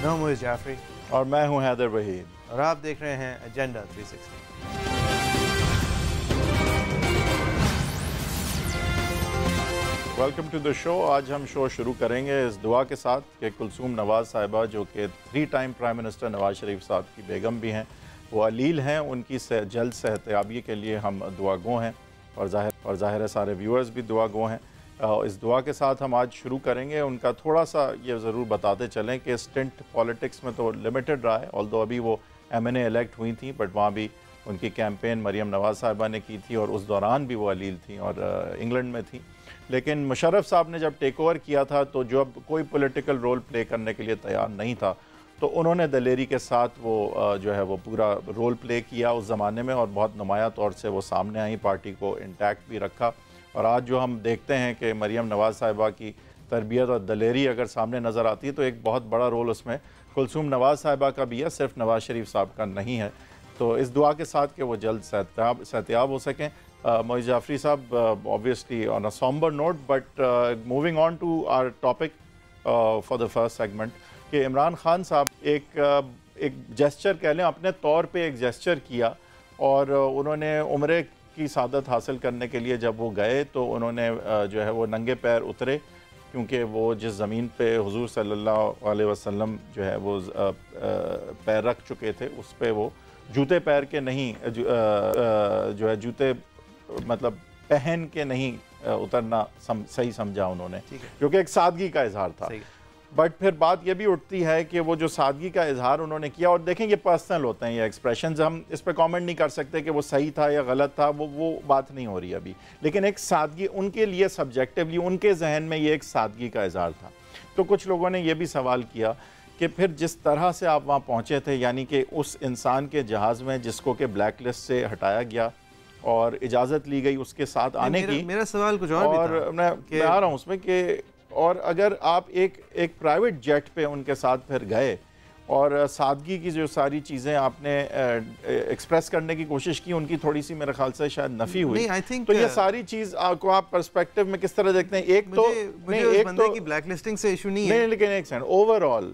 मैं हूं मोइज़ जाफरी और मैं हूं हैदर वहीद और आप देख रहे हैं agenda 360। Welcome to the show. आज हम शो शुरू करेंगे इस दुआ के साथ कि कुलसूम नवाज़ साहिबा, जो कि 3 time prime minister Nawaz Sharif साहब की बेगम भी हैं, वो अलील हैं, उनकी जल्द सेहतयाबी के लिए हम दुआ गो हैं और ज़ाहिर है सारे व्यूअर्स भी दुआ गो हैं। इस दुआ के साथ हम आज शुरू करेंगे। उनका थोड़ा सा ये ज़रूर बताते चलें कि स्टिंट पॉलिटिक्स में तो लिमिटेड रहा है, ऑल्दो अभी वो MNA इलेक्ट हुई थी, बट वहाँ भी उनकी कैंपेन मरियम नवाज़ साहिबा ने की थी और उस दौरान भी वो अलील थी और इंग्लैंड में थी। लेकिन मुशर्रफ साहब ने जब टेक ओवर किया था तो जब कोई पॉलिटिकल रोल प्ले करने के लिए तैयार नहीं था तो उन्होंने दलेरी के साथ वो जो है वो पूरा रोल प्ले किया उस ज़माने में और बहुत नुमाया तौर से वो सामने आई, पार्टी को इंटैक्ट भी रखा। और आज जो हम देखते हैं कि मरियम नवाज़ साहिबा की तरबियत और दलेरी अगर सामने नज़र आती है तो एक बहुत बड़ा रोल उसमें कुलसूम नवाज़ साहिबा का भी है, सिर्फ नवाज़ शरीफ साहब का नहीं है। तो इस दुआ के साथ कि वो जल्द सेहतयाब हो सकें। मोइज़ जाफरी साहब, obviously on a somber note, but moving on to our topic for the first segment, कि इमरान खान साहब एक जेस्चर कह लें, अपने तौर पे एक जेस्चर किया और उन्होंने उम्रे की सादत हासिल करने के लिए जब वो गए तो उन्होंने जो है वो नंगे पैर उतरे, क्योंकि वो जिस ज़मीन पे हुजूर सल्लल्लाहु अलैहि वसल्लम जो है वो पैर रख चुके थे उस पे वो जूते पैर के नहीं जो है जूते मतलब पहन के नहीं उतरना सही समझा उन्होंने, क्योंकि एक सादगी का इजहार था। बट फिर बात ये भी उठती है कि वो जो सादगी का इजहार उन्होंने किया, और देखें ये पर्सनल होते हैं ये एक्सप्रेशंस, हम इस पर कमेंट नहीं कर सकते कि वो सही था या गलत था, वो बात नहीं हो रही अभी। लेकिन एक सादगी उनके लिए सब्जेक्टिवली उनके जहन में ये एक सादगी का इजहार था। तो कुछ लोगों ने यह भी सवाल किया कि फिर जिस तरह से आप वहाँ पहुँचे थे, यानी कि उस इंसान के जहाज़ में जिसको कि ब्लैक लिस्ट से हटाया गया और इजाज़त ली गई उसके साथ आने की, मेरा सवाल कुछ और भी था। मैं आ रहा हूँ उसमें कि और अगर आप एक प्राइवेट जेट पे उनके साथ फिर गए और सादगी की जो सारी चीज़ें आपने एक्सप्रेस करने की कोशिश की, उनकी थोड़ी सी मेरे ख्याल से शायद नफ़ी हुई। तो ये सारी चीज़ को आप पर्सपेक्टिव में किस तरह देखते हैं? एक तो की ब्लैक लिस्टिंग से इशू नहीं है, लेकिन एक सेकंड, ओवरऑल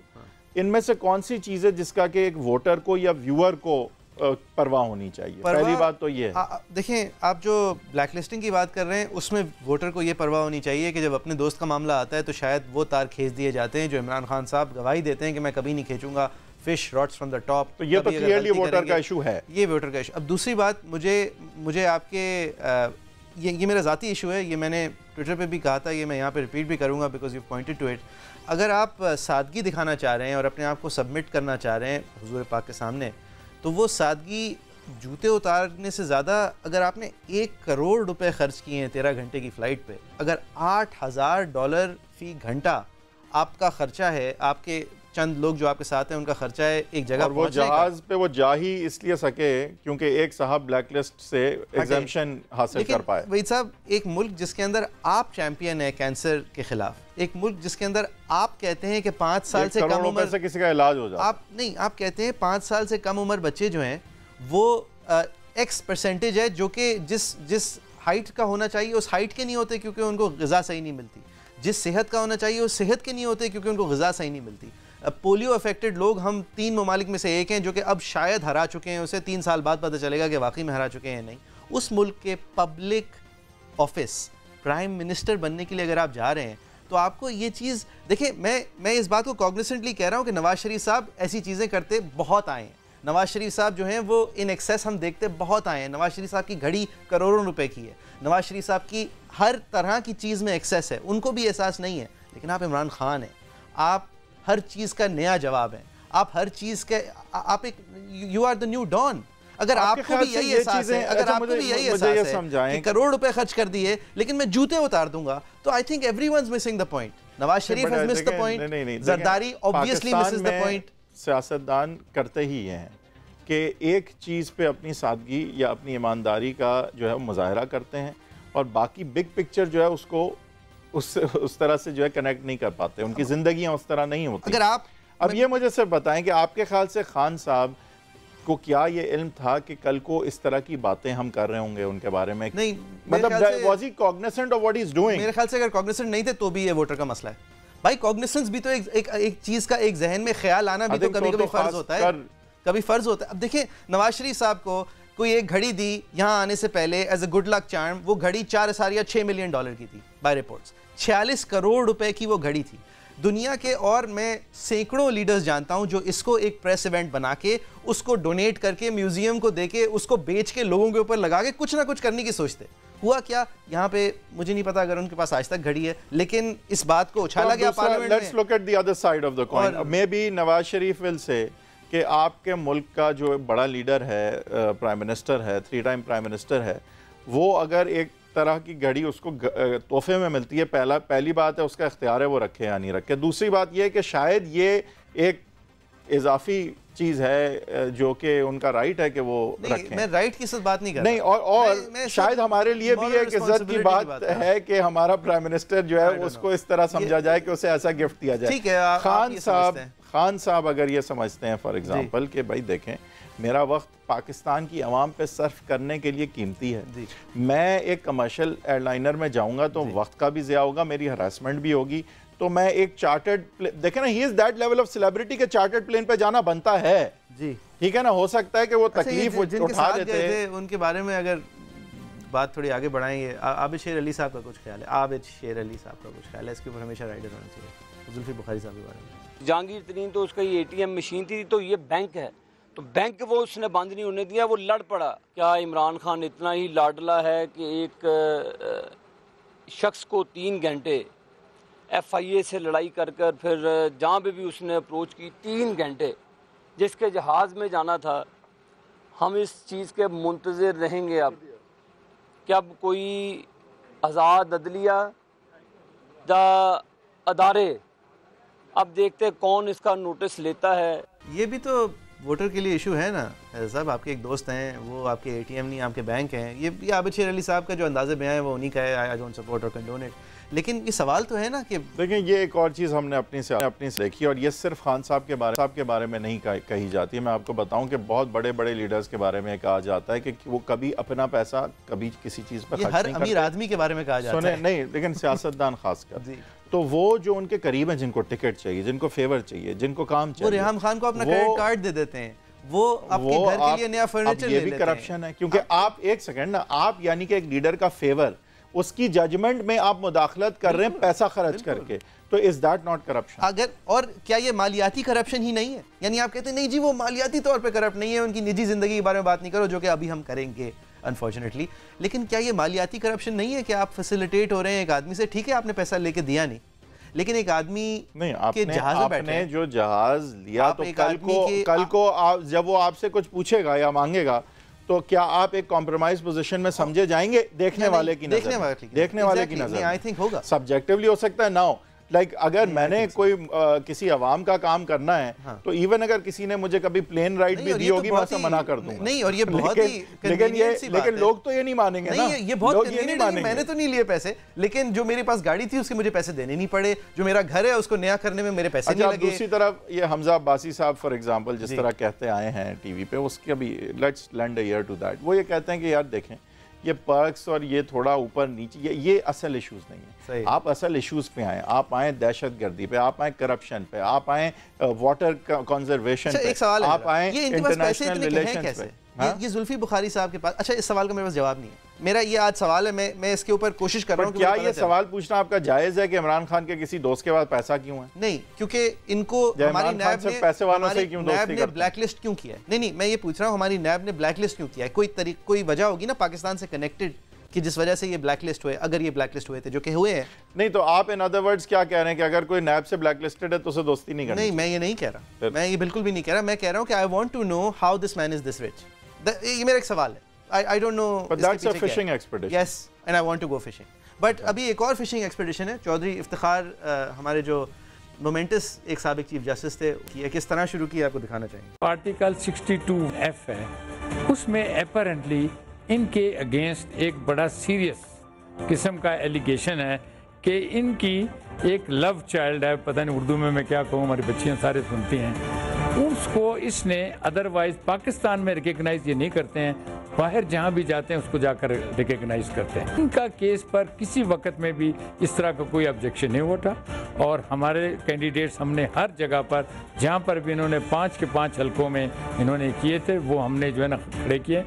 इनमें से कौन सी चीज़ है जिसका कि एक वोटर को या व्यूअर को परवाह होनी चाहिए? पहली बात तो ये है। देखें, आप जो ब्लैक लिस्टिंग की बात कर रहे हैं उसमें वोटर को ये परवाह होनी चाहिए कि जब अपने दोस्त का मामला आता है तो शायद वो तार खींच दिए जाते हैं जो इमरान खान साहब गवाही देते हैं कि मैं कभी नहीं खींचूंगा, fish rots from the top. तो ये तो क्लियरली वोटर का इशू है, ये वोटर का इशू। अब दूसरी बात, मुझे आपके ये मेरा ज़ाती इशू है, ये मैंने ट्विटर पे भी कहा था, ये मैं यहाँ पे रिपीट भी करूँगा because you pointed to it. अगर आप सादगी दिखाना चाह रहे हैं और अपने आप को सबमिट करना चाह रहे हैं हुजूर पाक के सामने, तो वो सादगी जूते उतारने से ज़्यादा, अगर आपने $1 करोड़ खर्च किए हैं 13 घंटे की फ़्लाइट पे, अगर $8,000 फ़ी घंटा आपका ख़र्चा है, आपके चंद लोग जो आपके साथ हैं उनका ख़र्चा है एक जगह, और वो जहाज़ पे वो जा ही इसलिए सके क्योंकि एक साहब ब्लैकलिस्ट से एग्जम्पशन हासिल कर पाए। वहीद साहब, एक मुल्क जिसके अंदर आप चैंपियन है कैंसर के खिलाफ, एक मुल्क जिसके अंदर आप कहते हैं कि 5 साल से कम उम्र से किसी का इलाज हो जाए, आप कहते हैं 5 साल से कम उम्र बच्चे जो हैं वो X परसेंटेज है जो कि जिस हाइट का होना चाहिए उस हाइट के नहीं होते क्योंकि उनको ग़िज़ा सही नहीं मिलती, जिस सेहत का होना चाहिए उस सेहत के नहीं होते क्योंकि उनको ग़िज़ा सही नहीं मिलती। पोलियो अफेक्टेड लोग हम 3 ममालिक में से एक हैं जो कि अब शायद हरा चुके हैं, उसे 3 साल बाद पता चलेगा कि वाकई में हरा चुके हैं नहीं। उस मुल्क के पब्लिक ऑफिस प्राइम मिनिस्टर बनने के लिए अगर आप जा रहे हैं तो आपको ये चीज़ देखिए, मैं इस बात को कॉग्निसेंटली कह रहा हूँ कि नवाज़ शरीफ साहब ऐसी चीज़ें करते बहुत आए हैं। नवाज़ शरीफ साहब जो हैं वो इन एक्सेस हम देखते बहुत आए हैं। नवाज़ शरीफ साहब की घड़ी करोड़ों रुपए की है, नवाज़ शरीफ साहब की हर तरह की चीज़ में एक्सेस है, उनको भी एहसास नहीं है। लेकिन आप इमरान खान हैं, आप हर चीज़ का नया जवाब है, आप हर चीज़ के आप एक you are the new don. अगर आपको भी यही एहसास है, अगर आपको भी यही एहसास है कि करोड़ रुपए खर्च कर दिए लेकिन मैं जूते उतार दूंगा, तो I think everyone's missing the point. Nawaz Sharif has missed the point, Zardari obviously Mrs the point. सियासतदान करते ही हैं कि एक चीज़ पे अपनी सादगी या अपनी ईमानदारी का जो है मुजाहरा करते हैं और बाकी बिग पिक्चर जो है उसको उस तरह से जो है कनेक्ट नहीं कर पाते, उनकी ज़िंदगियाँ उस तरह नहीं होती। अगर आप अब ये मुझे सिर्फ बताएं कि आपके ख्याल से खान साहब को क्या ये इल्म था कि कल को इस तरह की बातें हम कर रहे होंगे उनके बारे में? नहीं, मतलब was he cognisant of what he is doing? मेरे ख्याल से अगर कॉग्निसेंट नहीं थे तो भी ये वोटर का मसला है। भाई कॉग्निसेंस भी तो एक चीज का एक जहन में ख्याल आना भी तो कभी कभी फर्ज होता है, कभी फर्ज होता है। अब देखिए नवाज शरीफ साहब को कोई एक घड़ी दी यहाँ आने से पहले as a good luck charm, वो घड़ी 4.6 मिलियन डॉलर की थी बाय रिपोर्ट्स, 46 करोड़ रुपए की वो घड़ी थी। दुनिया के और मैं सैकड़ों लीडर्स जानता हूं जो इसको एक प्रेस इवेंट बना के उसको डोनेट करके म्यूजियम को देके उसको बेच के लोगों के ऊपर लगा के कुछ ना कुछ करने की सोचते। हुआ क्या यहाँ पे मुझे नहीं पता, अगर उनके पास आज तक घड़ी है, लेकिन इस बात को उछाला गया पार्लियामेंट में। Let's look at the other side of the coin. May be Nawaz Sharif will say कि आपके मुल्क का जो बड़ा लीडर है, प्राइम मिनिस्टर है, 3 टाइम प्राइम मिनिस्टर है, वो अगर एक तरह की घड़ी उसको तोहफे में मिलती है, पहली बात है उसका इख्तियार है वो रखे या नहीं रखे। दूसरी बात ये है कि शायद ये एक इजाफी चीज है जो कि उनका राइट है कि वो रखें। मैं राइट की बात नहीं कर रहा। नहीं, और शायद हमारे लिए भी एक इज्जत की बात है कि हमारा प्राइम मिनिस्टर जो है उसको इस तरह समझा जाए कि उसे ऐसा गिफ्ट दिया जाए। ठीक है, खान साहब अगर ये समझते हैं फॉर एग्जांपल कि भाई देखें मेरा वक्त पाकिस्तान की आवाम पे सर्फ करने के लिए कीमती है, मैं एक कमर्शियल एयरलाइनर में जाऊंगा तो वक्त का भी ज़िया होगा, मेरी हरासमेंट भी होगी, तो मैं एक चार्टर्ड देखें ना, he is that level of celebrity के चार्टर्ड प्लेन पे जाना बनता है जी, ठीक है ना। हो सकता है कि वो तकलीफ उठा देते हैं, उनके बारे में अगर बात थोड़ी आगे बढ़ाएंगे। आबिद शेर अली साहब का कुछ ख्याल है? आबिद शेर अली साहब का कुछ ख्याल है इसके ऊपर हमेशा राइडर होना चाहिए? जुल्फी बुखारी साहब के बारे में? जहांगीर तरीन तो उसका ये ATM मशीन थी, तो ये बैंक है, तो बैंक वो उसने बंद नहीं होने दिया, वो लड़ पड़ा। क्या इमरान खान इतना ही लाडला है कि एक शख्स को 3 घंटे FIA से लड़ाई कर कर फिर जहाँ पे भी उसने अप्रोच की 3 घंटे जिसके जहाज़ में जाना था। हम इस चीज़ के मुंतज़िर रहेंगे अब कि अब कोई आज़ाद अदलिया या अदारे, अब देखते कौन इसका नोटिस लेता है। ये भी तो वोटर के लिए इशू है ना साहब, आपके एक दोस्त हैं, वो आपके ATM नहीं आपके बैंक हैं। ये आबिद शेर अली साहब का जो अंदाज़े बयां है वो उन्हीं का है, आई डोंट सपोर्ट और कंडोन इट। लेकिन ये सवाल तो है ना कि देखिए ये एक और चीज़ हमने अपनी से देखी, और ये सिर्फ खान साहब के बारे में नहीं कही जाती है। मैं आपको बताऊं कि बहुत बड़े बड़े लीडर्स के बारे में कहा जाता है कि वो कभी अपना पैसा कभी किसी चीज़ पर खर्च नहीं करते। हर अमीर आदमी के बारे में कहा जाता है। नहीं, लेकिन सियासतदान खासकर तो वो जो उनके करीब हैं, जिनको टिकट चाहिए, जिनको फेवर चाहिए, जिनको काम चाहिए, वो रेहम खान को अपना क्रेडिट कार्ड दे देते हैं, वो आपके घर के लिए नया फर्नीचर ले लेते हैं। ये भी करप्शन है, क्योंकि आप एक सेकंड ना, आप यानी कि एक लीडर का फेवर, उसकी जजमेंट में आप मुदाखलत कर रहे हैं पैसा खर्च करके, तो इज दैट नॉट करप्शन? अगर और क्या ये मालियाती करप्शन ही नहीं है? यानी आप कहते हैं नहीं जी वो मालियाती तौर पे करप्ट नहीं है, उनकी निजी जिंदगी के बारे में बात नहीं करो, जो कि अभी हम करेंगे अनफॉर्चुनेटली। लेकिन क्या ये मालियाती करप्शन नहीं है कि आप फैसिलिटेट हो रहे हैं एक आदमी से? ठीक है आपने पैसा लेके दिया नहीं, लेकिन एक आदमी नहीं, आपने जो जहाज लिया तो कल को जब वो आपसे कुछ पूछेगा या मांगेगा तो क्या आप एक कॉम्प्रोमाइज पोजीशन में समझे जाएंगे? देखने वाले की नजर आई थिंक होगा, सब्जेक्टिवली हो सकता है ना हो। लाइक अगर मैंने कोई किसी अवाम का काम करना है तो इवन अगर किसी ने मुझे कभी प्लेन राइड भी दी होगी, मैं उसे मना कर दूंगा। नहीं, और ये बहुत ही लेकिन लोग तो ये नहीं मानेंगे ना, ये बहुत कन्वीनिएंट है। मैंने तो नहीं लिए पैसे, लेकिन जो मेरे पास गाड़ी थी उसके मुझे पैसे देने नहीं पड़े, जो मेरा घर है उसको नया करने में मेरे पैसे नहीं लगे। दूसरी तरफ ये हमजा अब्बासी साहब फॉर एग्जांपल जिस तरह कहते आए हैं टीवी पे, उसके भी let's lend a ear to that. वो ये कहते हैं कि यार देखें ये पर्क्स और ये थोड़ा ऊपर नीचे ये असल इश्यूज नहीं है। आप असल इश्यूज पे आए, आप आए दहशतगर्दी पे, आप आए करप्शन पे, आप आए वाटर कंजर्वेशन पे, एक सवाल आप आए इंटरनेशनल रिलेशंस पे। ये जुल्फी बुखारी साहब के पास, अच्छा इस सवाल का मेरे पास जवाब नहीं है। मेरा ये आज सवाल है, मैं इसके ऊपर कोशिश कर रहा हूँ। क्या ये सवाल पूछना आपका जायज है कि इमरान खान के किसी दोस्त के पास पैसा क्यों है? नहीं, क्योंकि इनको हमारी नैब ने पैसे वालों से क्यों दोस्ती करते हैं? ब्लैकलिस्ट क्यों किया है? नहीं, मैं ये पूछ रहा हूँ हमारी नैब ने ब्लैकलिस्ट क्यों किया है? कोई वजह होगी ना पाकिस्तान से कनेक्टेड कि जिस वजह से ये ब्लैकलिस्ट हुए, अगर ये ब्लैकलिस्ट हुए थे, जो कि हुए हैं। नहीं तो आप इन अदर वर्ड्स क्या कह रहे हैं कि अगर कोई नैब से ब्लैकलिस्टेड है तो उसे दोस्ती नहीं करनी? नहीं, मैं ये नहीं कह रहा, मैं ये बिल्कुल भी नहीं कह रहा। मैं कह रहा हूँ कि I want to know how this man is this rich. ये मेरा एक सवाल है, I don't know. But that's a fishing expedition. Yes, and I want to go fishing. But अभी एक और फिशिंग एक्सपेडिशन है। चौधरी इफ्तिखार हमारे जो मोमेंटस एक साबिक चीफ जस्टिस थे, ये किस तरह शुरू किया आपको दिखाना चाहेंगे। आर्टिकल 62F है, उसमें अपैरेंटली इनके अगेंस्ट एक बड़ा सीरियस किस्म का एलिगेशन है कि इनकी एक लव चाइल्ड है, पता नहीं उर्दू में मैं क्या कहूँ, हमारी बच्चियाँ सारे सुनती हैं, उसको इसने अदरवाइज पाकिस्तान में रिकग्नाइज ये नहीं करते हैं, बाहर जहाँ भी जाते हैं उसको जाकर रिकग्नाइज करते हैं। इनका केस पर किसी वक्त में भी इस तरह का कोई ऑब्जेक्शन नहीं उठा और हमारे कैंडिडेट्स हमने हर जगह पर जहाँ पर भी इन्होंने 5 के 5 हलकों में इन्होंने किए थे वो हमने जो है ना खड़े किए।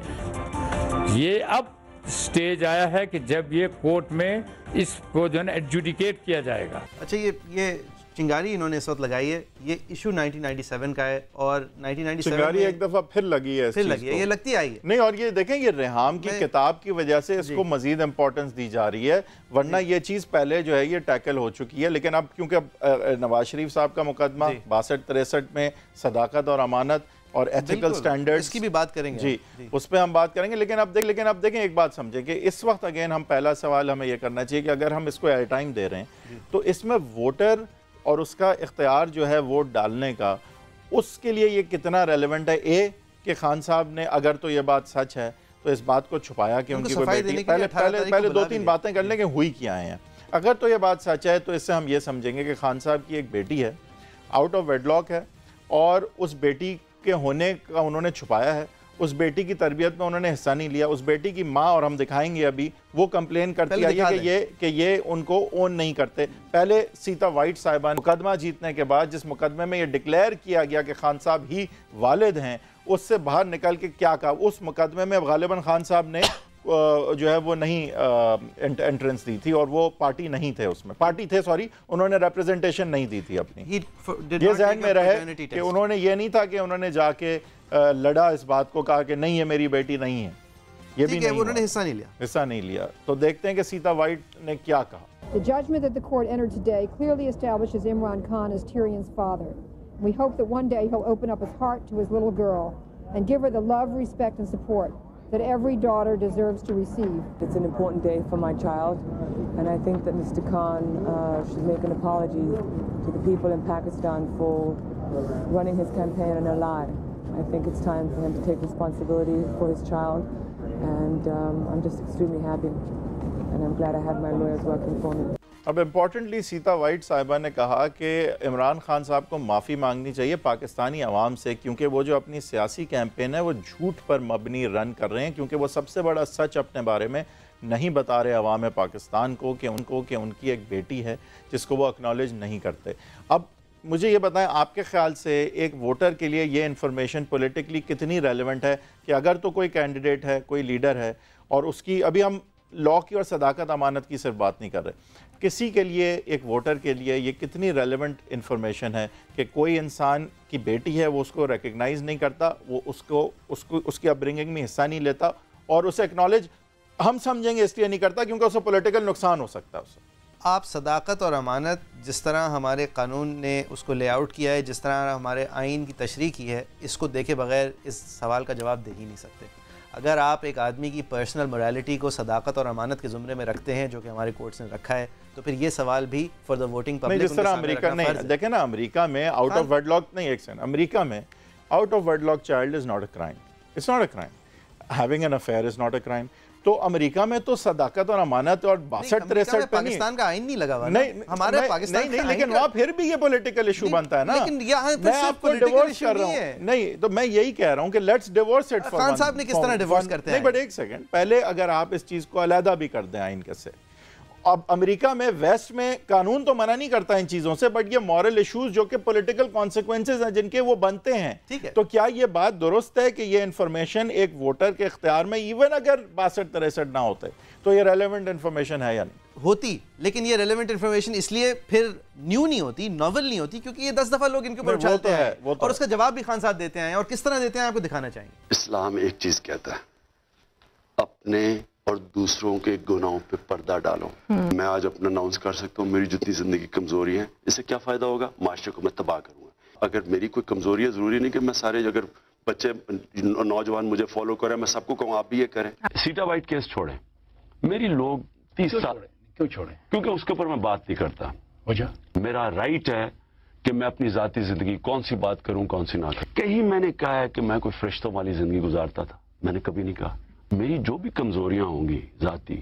ये अब स्टेज आया है कि जब ये कोर्ट में इसको जो है ना एडजुडिकेट किया जाएगा। अच्छा, ये चिंगारी इन्होंने इस वक्त लगाई है, ये इशू 1997 का है और 1997 चिंगारी एक दफा फिर लगी है, ये लगती आई है। नहीं, और ये देखें, ये रेहाम की किताब की वजह से इसको मजीद इंपॉर्टेंस दी जा रही है, वरना ये चीज पहले जो है ये टैकल हो चुकी है। लेकिन अब क्योंकि अब नवाज शरीफ साहब का मुकदमा 62-63 में सदाकत और अमानत और एथिकल स्टैंडर्ड्स की भी बात करेंगे जी, उस पर हम बात करेंगे। लेकिन अब देखें एक बात समझें कि इस वक्त अगेन हम पहला सवाल हमें यह करना चाहिए कि अगर हम इसको एयर टाइम दे रहे हैं तो इसमें वोटर और उसका इख्तियार जो है वोट डालने का, उसके लिए ये कितना रेलेवेंट है। कि खान साहब ने अगर तो ये बात सच है तो इस बात को छुपाया कि उनकी कोई बेटी, पहले 2-3 बातें कर लें कि हुई क्या हैं। अगर तो ये बात सच है तो इससे हम ये समझेंगे कि खान साहब की एक बेटी है, आउट ऑफ वेडलॉक है, और उस बेटी के होने का उन्होंने छुपाया है, उस बेटी की तरबियत में उन्होंने हिस्सा नहीं लिया। उस बेटी की माँ, और हम दिखाएंगे अभी, वो कंप्लेन करती आई है कि ये उनको ओन नहीं करते। पहले सीता वाइट साहिबा ने मुकदमा जीतने के बाद, जिस मुकदमे में ये डिक्लेयर किया गया कि खान साहब ही वालिद हैं, उससे बाहर निकल के क्या कहा, उस मुकदमे में गालिबन खान साहब ने जो है वो नहीं एंट्रेंस दी थी और वो पार्टी नहीं थे, उसमें पार्टी थे, सॉरी, उन्होंने रिप्रेजेंटेशन नहीं दी थी अपनी। ये ज़हन में रहे कि उन्होंने ये नहीं था कि उन्होंने जाके लड़ा, इस बात को कहा कि नहीं ये मेरी बेटी नहीं है, ये भी नहीं, उन्होंने हिस्सा नहीं लिया। तो देखते हैं कि सीता वाइट ने क्या कहा। The judgment that the court entered today clearly establishes Imran Khan as Tyrion's father. We hope that one day he'll open up his heart to his little girl and give her the love, respect and support that every daughter deserves to receive. It's an important day for my child, and I think that Mr. Khan should make an apology to the people in Pakistan for running his campaign on a lie. I think it's time for him to take responsibility for his child, and I'm just extremely happy, and I'm glad I have my lawyers working for me. अब importantly Sita white साहिबा ने कहा कि इमरान खान साहब को माफ़ी मांगनी चाहिए पाकिस्तानी अवाम से, क्योंकि वो जो अपनी सियासी कैंपेन है वो झूठ पर मबनी रन कर रहे हैं, क्योंकि वो सबसे बड़ा सच अपने बारे में नहीं बता रहे अवाम पाकिस्तान को कि उनकी एक बेटी है जिसको वो एक्नॉलेज नहीं करते। अब मुझे ये बताएं, आपके ख्याल से एक वोटर के लिए ये इन्फॉर्मेशन पॉलिटिकली कितनी रेलेवेंट है कि अगर तो कोई कैंडिडेट है, कोई लीडर है, और उसकी, अभी हम लॉ की और सदाकत अमानत की सिर्फ बात नहीं कर रहे, किसी के लिए, एक वोटर के लिए ये कितनी रेलेवेंट इन्फॉर्मेशन है कि कोई इंसान की बेटी है, वो उसको रिकग्नाइज़ नहीं करता, वो उसको उसकी अपब्रिंगिंग में हिस्सा नहीं लेता, और उसे एक्नॉलेज हम समझेंगे इसलिए नहीं करता क्योंकि उसे पॉलिटिकल नुकसान हो सकता है उससे। आप सदाकत और अमानत जिस तरह हमारे कानून ने उसको लेआउट किया है, जिस तरह हमारे आइन की तशरीह की है, इसको देखे बगैर इस सवाल का जवाब दे ही नहीं सकते। अगर आप एक आदमी की पर्सनल मोरालिटी को सदाकत और अमानत के ज़ुमरे में रखते हैं, जो कि हमारे कोर्ट्स ने रखा है, तो फिर ये सवाल भी फॉर द वोटिंग पब्लिक, जिस तरह अमेरिका नहीं, देखें ना, अमेरिका में आउट ऑफ वेडलॉक नहीं, एक सेकंड, अमेरिका में out of wedlock child is not a crime, it's not a crime, having an affair is not a crime. तो अमेरिका में तो सदाकत और अमानत और 62-63 पाकिस्तान का आइन नहीं लगा हुआ, नहीं हमारे पाकिस्तान नहीं, लेकिन वहाँ फिर भी ये पॉलिटिकल इशू बनता है ना। लेकिन यहाँ मैं आपको डिवोर्स कर रहा हूँ, नहीं तो मैं यही कह रहा हूँ कि लेट्स डिवोर्स इट। खान साहब ने किस तरह डिवोर्स करते हैं? नहीं, बट एक सेकंड, पहले अगर आप इस चीज को अलहदा भी कर दें आइन के से, अब अमेरिका में, वेस्ट में कानून तो मना नहीं करता इन चीजों से, बट ये मॉरल इश्यूज जो कि पॉलिटिकल कॉन्सिक्वेंसेज हैं जिनके वो बनते हैं, ठीक है। तो क्या ये बात दुरुस्त है कि ये इंफॉर्मेशन एक वोटर के इख्तियार में, इवन अगर 62-63 ना होते, तो ये रेलेवेंट इंफॉर्मेशन है या नहीं? होती, लेकिन ये रेलेवेंट इंफॉर्मेशन इसलिए फिर न्यू नहीं होती, नॉवल नहीं होती, क्योंकि ये 10 दफा लोग इनके ऊपर उछालते हैं और उसका जवाब भी खान साहब देते हैं, और किस तरह देते हैं आपको दिखाना चाहेंगे। इस्लाम एक चीज कहता है, अपने और दूसरों के गुनाहों पे पर्दा डालो। मैं आज अपना अनाउंस कर सकता हूँ, मेरी जितनी जिंदगी कमजोरी है, इससे क्या फायदा होगा? माशरे को मैं तबाह करूंगा। अगर मेरी कोई कमजोरी है, जरूरी नहीं कि मैं सारे, अगर बच्चे नौजवान मुझे फॉलो करें, मैं सबको कहूँ आप भी ये करें। सीटा वाइट केस छोड़े, मेरी लोग 30 साल क्यों छोड़े? क्योंकि उसके ऊपर मैं बात नहीं करता। मेरा राइट है कि मैं अपनी जाती जिंदगी कौन सी बात करूं, कौन सी ना करूं। कहीं मैंने कहा है कि मैं कोई फरिश्तों वाली जिंदगी गुजारता था? मैंने कभी नहीं कहा। मेरी जो भी कमजोरियां होंगी जाती,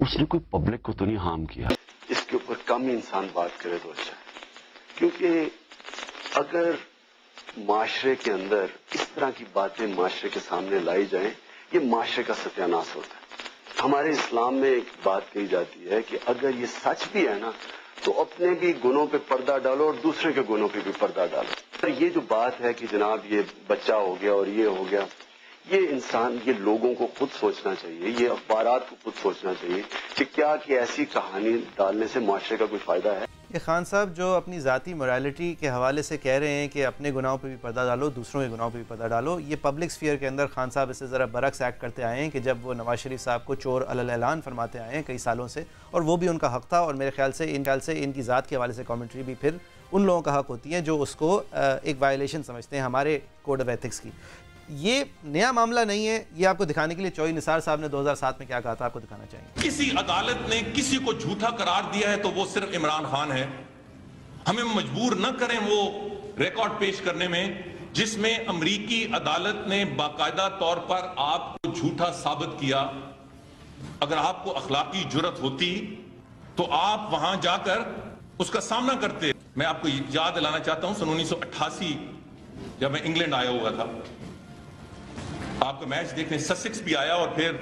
उसने कोई पब्लिक को तो नहीं हार्म किया। इसके ऊपर कम इंसान बात करे तो अच्छा, क्योंकि अगर माशरे के अंदर इस तरह की बातें माशरे के सामने लाई जाएं, ये माशरे का सत्यानाश होता है। हमारे इस्लाम में एक बात कही जाती है कि अगर ये सच भी है ना, तो अपने भी गुनों पे पर्दा डालो और दूसरे के गुनों पे भी पर्दा डालो। और ये जो बात है कि जनाब ये बच्चा हो गया और ये हो गया, ये इंसान, ये लोगों को खुद सोचना चाहिए, ये अखबारात को खुद सोचना चाहिए कि क्या कि ऐसी कहानी डालने से माशरे का कोई फ़ायदा है। ये खान साहब जो अपनी ज़ाती मोरालिटी के हवाले से कह रहे हैं कि अपने गुनाहों पे भी पर्दा डालो, दूसरों के गुनाहों पे भी पर्दा डालो, ये पब्लिक स्फीयर के अंदर खान साहब इससे ज़रा बरक्स एक्ट करते आए हैं कि जब वो नवाज शरीफ साहब को चोर अलल ऐलान फरमाते आए हैं कई सालों से, और वो भी उनका हक़ था, और मेरे ख्याल से इनकी ज़ात के हवाले से कॉमेंट्री भी फिर उन लोगों का हक़ होती है जो उसको एक वायलेशन समझते हैं हमारे कोड ऑफ एथिक्स की। ये नया मामला नहीं है, ये आपको दिखाने के लिए चौधरी निसार साहब ने 2007 में क्या कहा था आपको दिखाना चाहेंगे। किसी अदालत ने किसी को झूठा करार दिया है तो वो सिर्फ इमरान खान है। हमें मजबूर न करें वो रिकॉर्ड पेश करने में जिसमें अमरीकी अदालत ने बाकायदा तौर पर आपको झूठा साबित किया। अगर आपको अखलाकी जुर्रत होती तो आप वहां जाकर उसका सामना करते। मैं आपको याद दिलाना चाहता हूं, सन 1988 जब मैं इंग्लैंड आया हुआ था, आपका मैच देखने ससेक्स भी आया, और फिर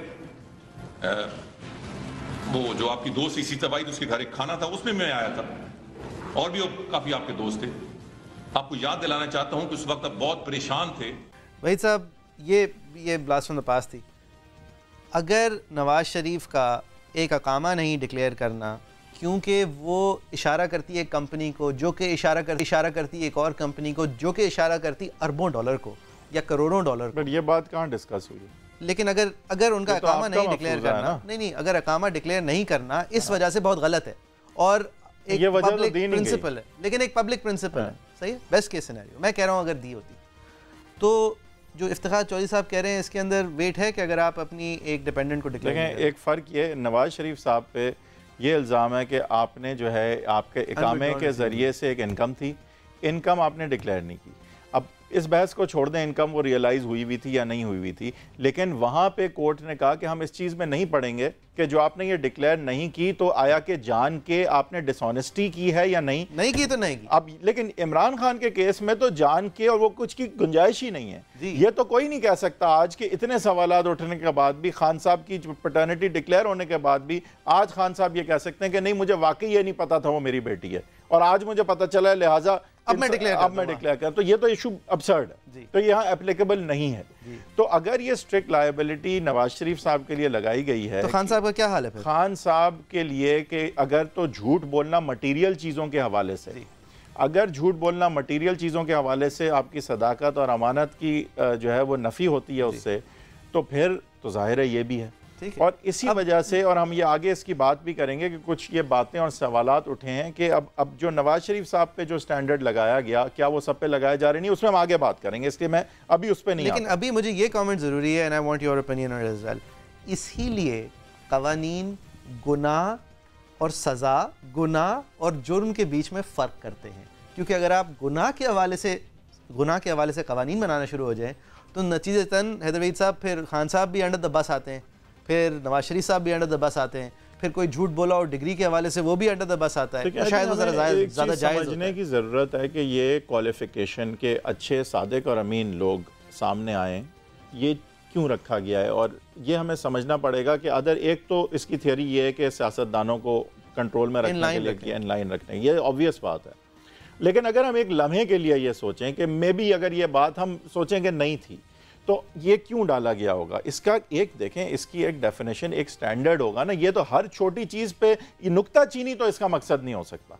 वो जो आपकी दोस्त इसी तबाई उसके घर एक खाना था उसमें मैं आया था, और भी काफी आपके दोस्त थे। आपको याद दिलाना चाहता हूं कि उस वक्त आप बहुत परेशान थे। वहीद साहब, ये ब्लास्ट फ्रॉम द पास्ट थी। अगर नवाज शरीफ का एक अकामा नहीं डिक्लेयर करना, क्योंकि वो इशारा करती है एक कंपनी को जो कि इशारा करती है एक और कंपनी को जो कि इशारा करती अरबों डॉलर को या करोड़ों डॉलर को। बट ये बात कहाँ डिस्कस हुई? लेकिन अगर उनका तो अकामा नहीं डिक्लेयर करना, नहीं, अगर अकामा डिक्लेयर नहीं करना इस वजह से बहुत गलत है, और एक पब्लिक प्रिंसिपल है, लेकिन एक पब्लिक प्रिंसिपल है, सही है, बेस्ट केस सिनेरियो मैं कह रहा हूँ अगर दी होती। तो जो इफ्तिखार चौधरी साहब कह रहे हैं इसके अंदर वेट है कि अगर आप अपनी एक डिपेंडेंट को डिक्लेयर करें। एक फ़र्क ये, नवाज शरीफ साहब पे ये इल्ज़ाम है कि आपने जो है आपके इकामे के ज़रिए से एक इनकम थी, इनकम आपने डिक्लेयर नहीं की। अब इस बहस को छोड़ दें, इनकम वो रियलाइज़ हुई हुई थी या नहीं हुई हुई थी, लेकिन वहाँ पे कोर्ट ने कहा कि हम इस चीज़ में नहीं पढ़ेंगे कि जो आपने ये डिक्लेयर नहीं की तो आया कि जान के आपने डिसऑनेस्टी की है या नहीं की तो नहीं की। अब लेकिन इमरान खान के केस में तो जान के और वो कुछ की गुंजाइश ही नहीं है। ये तो कोई नहीं कह सकता आज के इतने सवालात उठने के बाद भी, खान साहब की पैटर्निटी डिक्लेयर होने के बाद भी, आज खान साहब ये कह सकते हैं कि नहीं मुझे वाकई ये नहीं पता था वो मेरी बेटी है और आज मुझे पता चला, लिहाजा अब मैं डिक्लेयर कर। तो ये तो इशू अब्सर्ड है, तो यहाँ एप्लीकेबल नहीं है। तो अगर ये स्ट्रिक्ट लायबिलिटी नवाज शरीफ साहब के लिए लगाई गई है, तो खान साहब का क्या हाल है फिर? खान साहब के लिए कि अगर तो झूठ बोलना मटीरियल चीज़ों के हवाले से, अगर झूठ बोलना मटीरियल चीज़ों के हवाले से आपकी सदाकत और अमानत की जो है वो नफ़ी होती है उससे, तो फिर तो जाहिर है ये भी है। और इसी वजह से, और हम ये आगे इसकी बात भी करेंगे कि कुछ ये बातें और सवालात उठे हैं कि अब जो नवाज शरीफ साहब पे जो स्टैंडर्ड लगाया गया, क्या वो सब पे लगाए जा रहे नहीं, उसमें हम आगे बात करेंगे, इसलिए मैं अभी उस पर नहीं। लेकिन अभी मुझे ये कमेंट ज़रूरी है, and I want your opinion on it as well. इसीलिए कवानीन गुनाह और सज़ा, गुनाह और जुर्म के बीच में फ़र्क करते हैं, क्योंकि अगर आप गुनाह के हवाले से कवानीन बनाना शुरू हो जाए तो नतीजतन हैदरवीद साहब, फिर खान साहब भी अंडर द बस आते हैं, फिर नवाज शरीफ साहब भी अंडर द बस आते हैं, फिर कोई झूठ बोला और डिग्री के हवाले से वो भी अंडर द बस आता है। तो शायद वो ज़्यादा जायज़ समझने की ज़रूरत है कि ये क्वालिफिकेशन के अच्छे, सादिक और अमीन लोग सामने आए, ये क्यों रखा गया है, और ये हमें समझना पड़ेगा कि अदर एक तो इसकी थियोरी ये है कि सियासतदानों को कंट्रोल में रखने के लिए, इन लाइन रखने, ये ऑब्वियस बात है। लेकिन अगर हम एक लम्हे के लिए ये सोचें कि मे बी अगर ये बात हम सोचें कि नहीं थी, तो ये क्यों डाला गया होगा, इसका एक देखें, इसकी एक डेफिनेशन, एक स्टैंडर्ड होगा ना। ये तो हर छोटी चीज़ पे ये नुक्ताचीनी तो इसका मकसद नहीं हो सकता।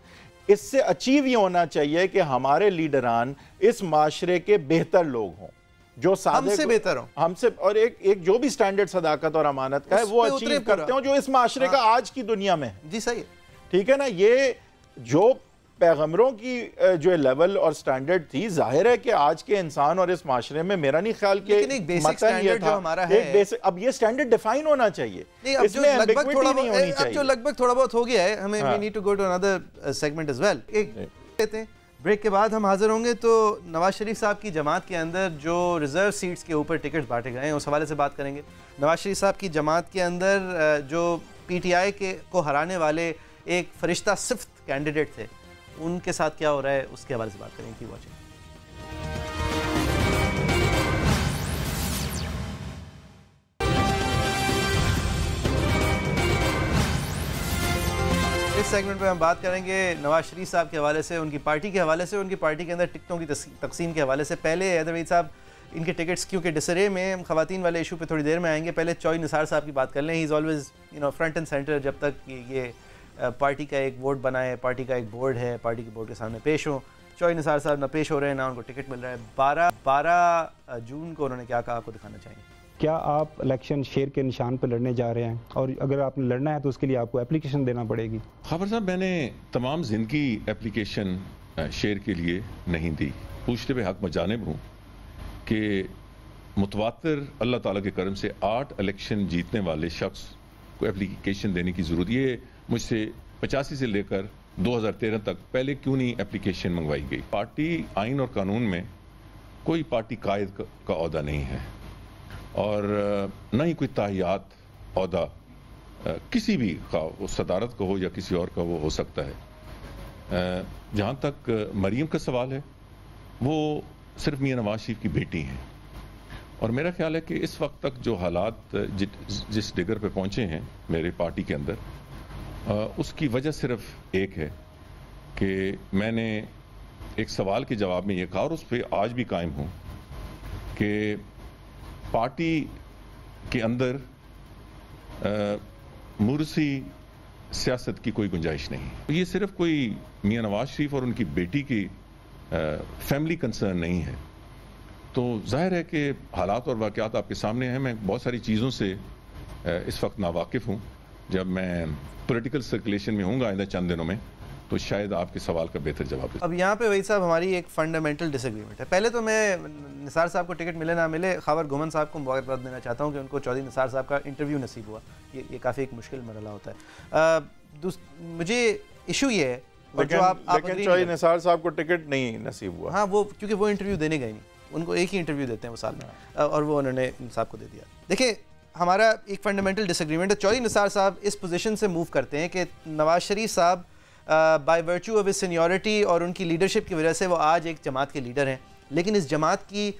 इससे अचीव ये होना चाहिए कि हमारे लीडरान इस माशरे के बेहतर लोग हों, जो हमसे बेहतर हो, हमसे, और एक जो भी स्टैंडर्ड सदाकत और अमानत का है वो अचीव करते हो, जो इस माशरे का आज की दुनिया में है। जी सही, ठीक है ना। ये जो पैगम्बरों की जो लेवल और स्टैंडर्ड थी, जाहिर है कि आज के इंसान और इस माशरे में मेरा नहीं ख्याल कि एक बेसिक स्टैंडर्ड जो हमारा है, एक बेसिक, अब ये स्टैंडर्ड डिफाइन होना चाहिए, इसमें एम्बिग्विटी नहीं होनी चाहिए। जो लगभग थोड़ा बहुत हो गया है, हमें we need to go to another segment as well. एक लेते हैं ब्रेक के बाद हम हाजिर होंगे। तो नवाज शरीफ साहब की जमात के अंदर जो रिजर्व सीट्स के ऊपर टिकट बांटे गए हैं उस हवाले से बात करेंगे। नवाज शरीफ साहब की जमात के अंदर जो PTI को हराने वाले एक फरिश्ता सिफ्त कैंडिडेट थे, उनके साथ क्या हो रहा है उसके हवाले से बात करेंगे। की वॉचिंग। इस सेगमेंट में हम बात करेंगे नवाज शरीफ साहब के हवाले से, उनकी पार्टी के हवाले से, उनकी पार्टी के अंदर टिकटों की तकसीम के हवाले से। पहले हैदर वहीद साहब इनके टिकट्स, क्योंकि डिसरे में हम खवातीन वाले इशू पे थोड़ी देर में आएंगे, पहले चौधरी निसार साहब की बात कर लें। He is always front end centre जब तक ये पार्टी का एक वोट बनाए, पार्टी का एक बोर्ड है, पार्टी के बोर्ड के सामने पेश हो। चौधरी निसार साहब ना पेश हो रहे हैं, ना उनको टिकट मिल रहा है। 12 जून को उन्होंने क्या कहा, आपको दिखाना चाहेंगे। क्या आप इलेक्शन शेर के निशान पर लड़ने जा रहे हैं, और अगर आपने लड़ना है तो उसके लिए आपको एप्लीकेशन देना पड़ेगी? खबर साहब, मैंने तमाम जिंदगी एप्लीकेशन शेर के लिए नहीं दी। पूछते हुए हक में जानिब हूँ कि मुतवातिर अल्लाह ताला के करम से 8 इलेक्शन जीतने वाले शख्स को एप्लीकेशन देने की ज़रूरत, ये मुझसे 85 से लेकर 2013 तक पहले क्यों नहीं एप्लीकेशन मंगवाई गई? पार्टी आइन और कानून में कोई पार्टी कायद का ओहदा नहीं है, और न ही कोई ताहियात ओहदा किसी भी का, वो सदारत का हो या किसी और का वो हो सकता है। जहाँ तक मरीम का सवाल है, वो सिर्फ मियां नवाज शरीफ की बेटी हैं, और मेरा ख्याल है कि इस वक्त तक जो हालात जिस डिगर पे पहुंचे हैं मेरे पार्टी के अंदर, उसकी वजह सिर्फ एक है कि मैंने एक सवाल के जवाब में ये कहा, और उस पर आज भी कायम हूँ कि पार्टी के अंदर मुर्सी सियासत की कोई गुंजाइश नहीं। ये सिर्फ कोई मियां नवाज शरीफ और उनकी बेटी की फैमिली कंसर्न नहीं है। तो जाहिर है कि हालात और वाक़यात आपके सामने हैं। मैं बहुत सारी चीज़ों से इस वक्त नावाकिफ़ हूँ। जब मैं पॉलिटिकल सर्कुलेशन में हूँगा आइंदा चंद दिनों में, तो शायद आपके सवाल का बेहतर जवाब दे। अब यहाँ पे वही साहब हमारी एक फंडामेंटल डिसएग्रीमेंट है। पहले तो मैं निसार साहब को टिकट मिले ना मिले, खबर गुमन साहब को मुबारकबाद देना चाहता हूँ कि उनको चौधरी निसार साहब का इंटरव्यू नसीब हुआ। ये काफ़ी एक मुश्किल मरला होता है। मुझे इशू ये है, लेकिन चौधरी निसार साहब को टिकट नहीं नसीब हुआ। हाँ, वो क्योंकि वो इंटरव्यू देने गए नहीं, उनको एक ही इंटरव्यू देते हैं वो साल में, और वो उन्होंने साहब को दे दिया। देखिए, हमारा एक फंडामेंटल डिसएग्रीमेंट है। चौधरी निसार साहब इस पोजीशन से मूव करते हैं कि नवाज शरीफ साहब by virtue of his seniority और उनकी लीडरशिप की वजह से वो आज एक जमात के लीडर हैं, लेकिन इस जमात की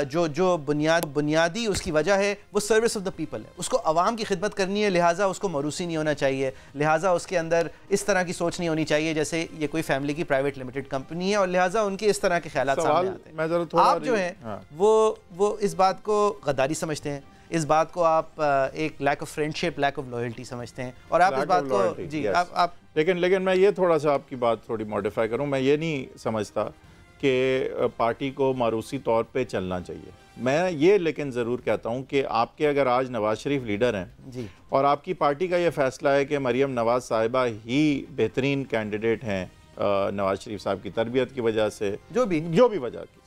जो बुनियादी उसकी वजह है वो सर्विस ऑफ द पीपल है। उसको आवाम की खिदमत करनी है, लिहाजा उसको मरूसी नहीं होना चाहिए, लिहाजा उसके अंदर इस तरह की सोच नहीं होनी चाहिए जैसे ये कोई फैमिली की प्राइवेट लिमिटेड कंपनी है, और लिहाजा उनके इस तरह के ख्यालात सामने आते हैं। आप जो हैं वो इस बात को गद्दारी समझते हैं, इस बात को आप एक lack of friendship, lack of loyalty समझते हैं, और आप इस बात को जी आप लेकिन मैं ये थोड़ा सा आपकी बात थोड़ी मॉडिफाई करूं। मैं ये नहीं समझता कि पार्टी को मारूसी तौर पे चलना चाहिए। मैं ये लेकिन ज़रूर कहता हूं कि आपके अगर आज नवाज शरीफ लीडर हैं जी, और आपकी पार्टी का ये फैसला है कि मरीम नवाज साहिबा ही बेहतरीन कैंडिडेट हैं नवाज शरीफ साहब की तरबियत की वजह से, जो भी वजह की,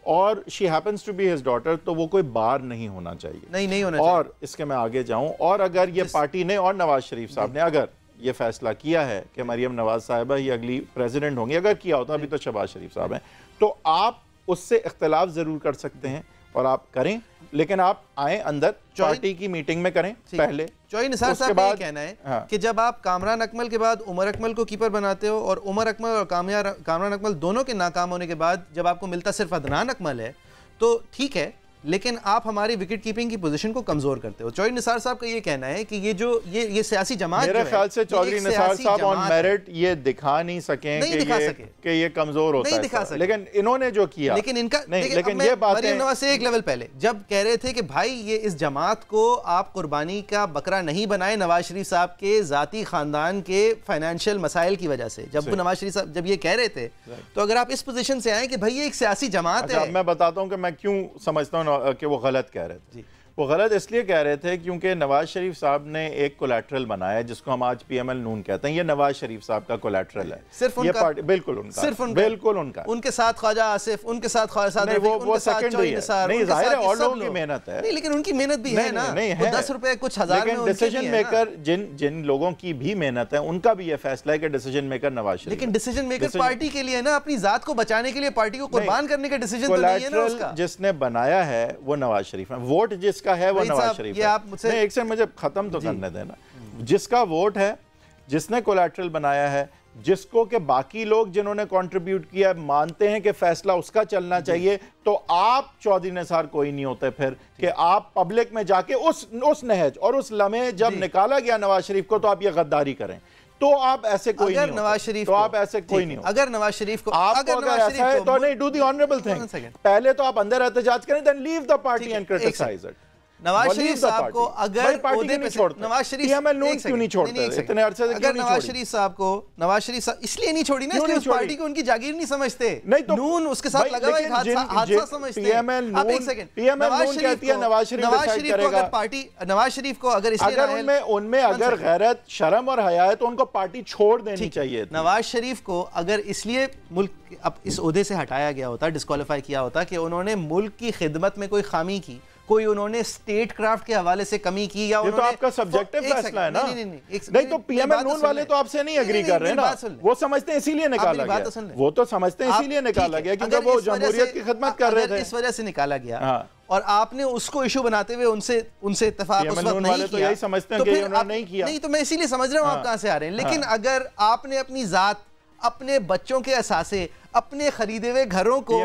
और she happens to be his daughter, तो वो कोई बार नहीं होना चाहिए। नहीं होना और चाहिए। इसके मैं आगे जाऊं, और अगर ये पार्टी ने और नवाज शरीफ साहब ने अगर ये फैसला किया है कि मरीम नवाज साहिबा ही अगली प्रेसिडेंट होंगी, अगर किया होता, अभी तो शहबाज शरीफ साहब हैं, तो आप उससे इख्तिलाफ जरूर कर सकते हैं और आप करें, लेकिन आप आए अंदर पार्टी की मीटिंग में करें पहले। चौधरी निसार साहब का ये कहना है कि जब आप कामरान अकमल के बाद उमर अकमल को कीपर बनाते हो, और उमर अकमल और कामरान अकमल दोनों के नाकाम होने के बाद जब आपको मिलता सिर्फ अदनान अकमल है, तो ठीक है, लेकिन आप हमारी विकेट कीपिंग की पोजीशन को कमजोर करते हो। चौधरी निसार साहब का ये कहना है कि ये सियासी जमात, मेरे ख्याल से चौधरी निसार साहब ऑन मेरिट ये दिखा नहीं सके कि ये कमजोर होता है, लेकिन इन्होंने जो किया, लेकिन इनका लेकिन ये बात नवाज से एक लेवल पहले जब कह रहे थे कि भाई ये इस जमात को आप कुर्बानी का बकरा नहीं बनाए नवाज शरीफ साहब के जाती खानदान के फाइनेंशियल मसाइल की वजह से, जब नवाज शरीफ साहब जब ये कह रहे थे, तो अगर आप इस पोजीशन से आए कि भाई ये एक सियासी जमात है। मैं बताता हूं कि मैं क्यों समझता हूं कि वो गलत कह रहे थे। वो गलत इसलिए कह रहे थे क्योंकि नवाज शरीफ साहब ने एक कोलैटरल बनाया जिसको हम आज पीएमएल नून कहते हैं। ये नवाज शरीफ साहब का कोलैटरल है, सिर्फ ये पार्टी बिल्कुल उनका, सिर्फ उनका, बिल्कुल उनका। उनके साथ ख्वाजा आसिफ, उनके साथ ख्वाजा नहीं, वो सेकेंडरी है। नहीं, जाहिर है और लोगों की मेहनत है। नहीं, लेकिन उनकी मेहनत भी है ना, वो 10 रुपए कुछ हजार में डिसीजन मेकर जिन लोगों की भी मेहनत है, उनका भी ये फैसला है कि डिसीजन मेकर नवाज शरीफ। लेकिन डिसीजन मेकर पार्टी के लिए ना, अपनी जात को बचाने के लिए, पार्टी को कुर्बान करने का डिसीजन तो नहीं है ना उसका। जिसने बनाया है वो नवाज शरीफ है, वोट जिसका है वो नवाज ये आप मुझसे एक से मुझे खत्म तो करने देना। जिसका वोट है, जिसने कोलैटरल बनाया है, जिसको के बाकी लोग जिन्होंने कंट्रीब्यूट किया मानते हैं कि फैसला उसका चलना चाहिए, तो आप चौधरी निसार कोई नहीं होते फिर कि आप पब्लिक में जाके उस नहज और उस लम्हे जब निकाला गया नवाज शरीफ को, तो आप ये गद्दारी करें। तो आप ऐसे कोई नहीं, नवाज शरीफ तो आप ऐसे कोई नहीं हो। अगर नवाज शरीफ को अगर ऐसा है तो नहीं, डू द ऑनरेबल थिंग, पहले तो आप अंदर एहतजाज करें, then leave the party and criticise it. Nawaz Sharif साहब को अगर पार्टी नहीं छोड़ते, नवाज शरीफ क्यों नहीं छोड़ते इतने अरसे से? अगर नवाज शरीफ साहब को, नवाज शरीफ साहब इसलिए नहीं छोड़ी ना, इसलिए उस पार्टी को उनकी जागीर नहीं समझते, नहीं तो नून उसके साथ लगा हुआ एक हादसा समझते हैं। आप एक सेकंड, नवाज शरीफ को अगर पार्टी, नवाज शरीफ को अगर इसलिए उनमें अगर गैरत, शर्म और हया है तो उनको पार्टी छोड़ देनी चाहिए। नवाज शरीफ को अगर इसलिए मुल्क अब इस ओहदे से हटाया गया होता, डिस्क्वालीफाई किया होता कि उन्होंने मुल्क की खिदमत में कोई खामी की, कोई उन्होंने स्टेट क्राफ्ट के हवाले से कमी की, या ये तो आपका सब्जेक्टिव फैसला है ना। नहीं तो पीएमएल नून वाले तो आपसे नहीं एग्री कर रहे हैं ना, वो समझते हैं इसीलिए निकाला गया, वो तो समझते हैं इसीलिए निकाला गया क्योंकि वो जमहूरियत की खिदमत कर रहे थे, इस वजह से निकाला गया। और आपने उसको इशू बनाते हुए उनसे इत्तेफाक उस वक्त नहीं किया, यही समझते हैं कि उन्होंने नहीं किया। नहीं तो मैं इसीलिए समझ रहा हूं आप कहां से आ रहे हैं। लेकिन अगर आपने अपनी जात, अपने बच्चों के असासे, अपने खरीदे हुए घरों को,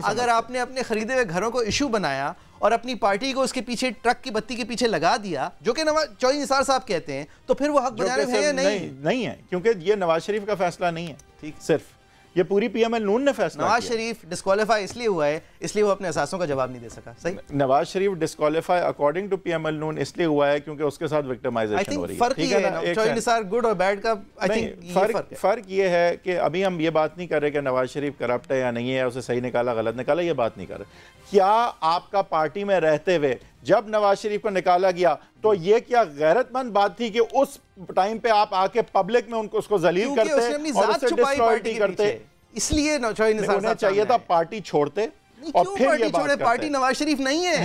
अगर आपने अपने खरीदे हुए घरों को इशू बनाया और अपनी पार्टी को उसके पीछे ट्रक की बत्ती के पीछे लगा दिया, जो कि चौधरी निसार साहब कहते हैं, तो फिर वो हक बजाने में है या नहीं है, क्योंकि ये नवाज शरीफ का फैसला नहीं है। ठीक, सिर्फ ये पूरी पीएमएल नून ने फैसला। नवाज शरीफ डिस्क्वालीफाई इसलिए हुआ है, इसलिए वो अपने असासों का जवाब नहीं दे सका। सही, Nawaz Sharif disqualify according to PML नून इसलिए हुआ है क्योंकि उसके साथ विक्टिमाइजेशन हो रही है। ठीक है ना, चौधरी निसार गुड और बैड का आई थिंक फर्क ये है कि अभी हम ये बात नहीं कर रहे कि नवाज शरीफ करप्ट है या नहीं है, उसे सही निकाला गलत निकाला, ये बात नहीं कर रहे। क्या आपका पार्टी में रहते हुए जब नवाज शरीफ को निकाला गया तो ये क्या गैरतमंद बात थी कि उस टाइम पे आप आके पब्लिक में उनको उसको जलील करते और उससे डिस्ट्रॉय करते? इसलिए होना चाहिए था पार्टी छोड़ते और फिर ये बात करते। पार्टी नवाज शरीफ नहीं है,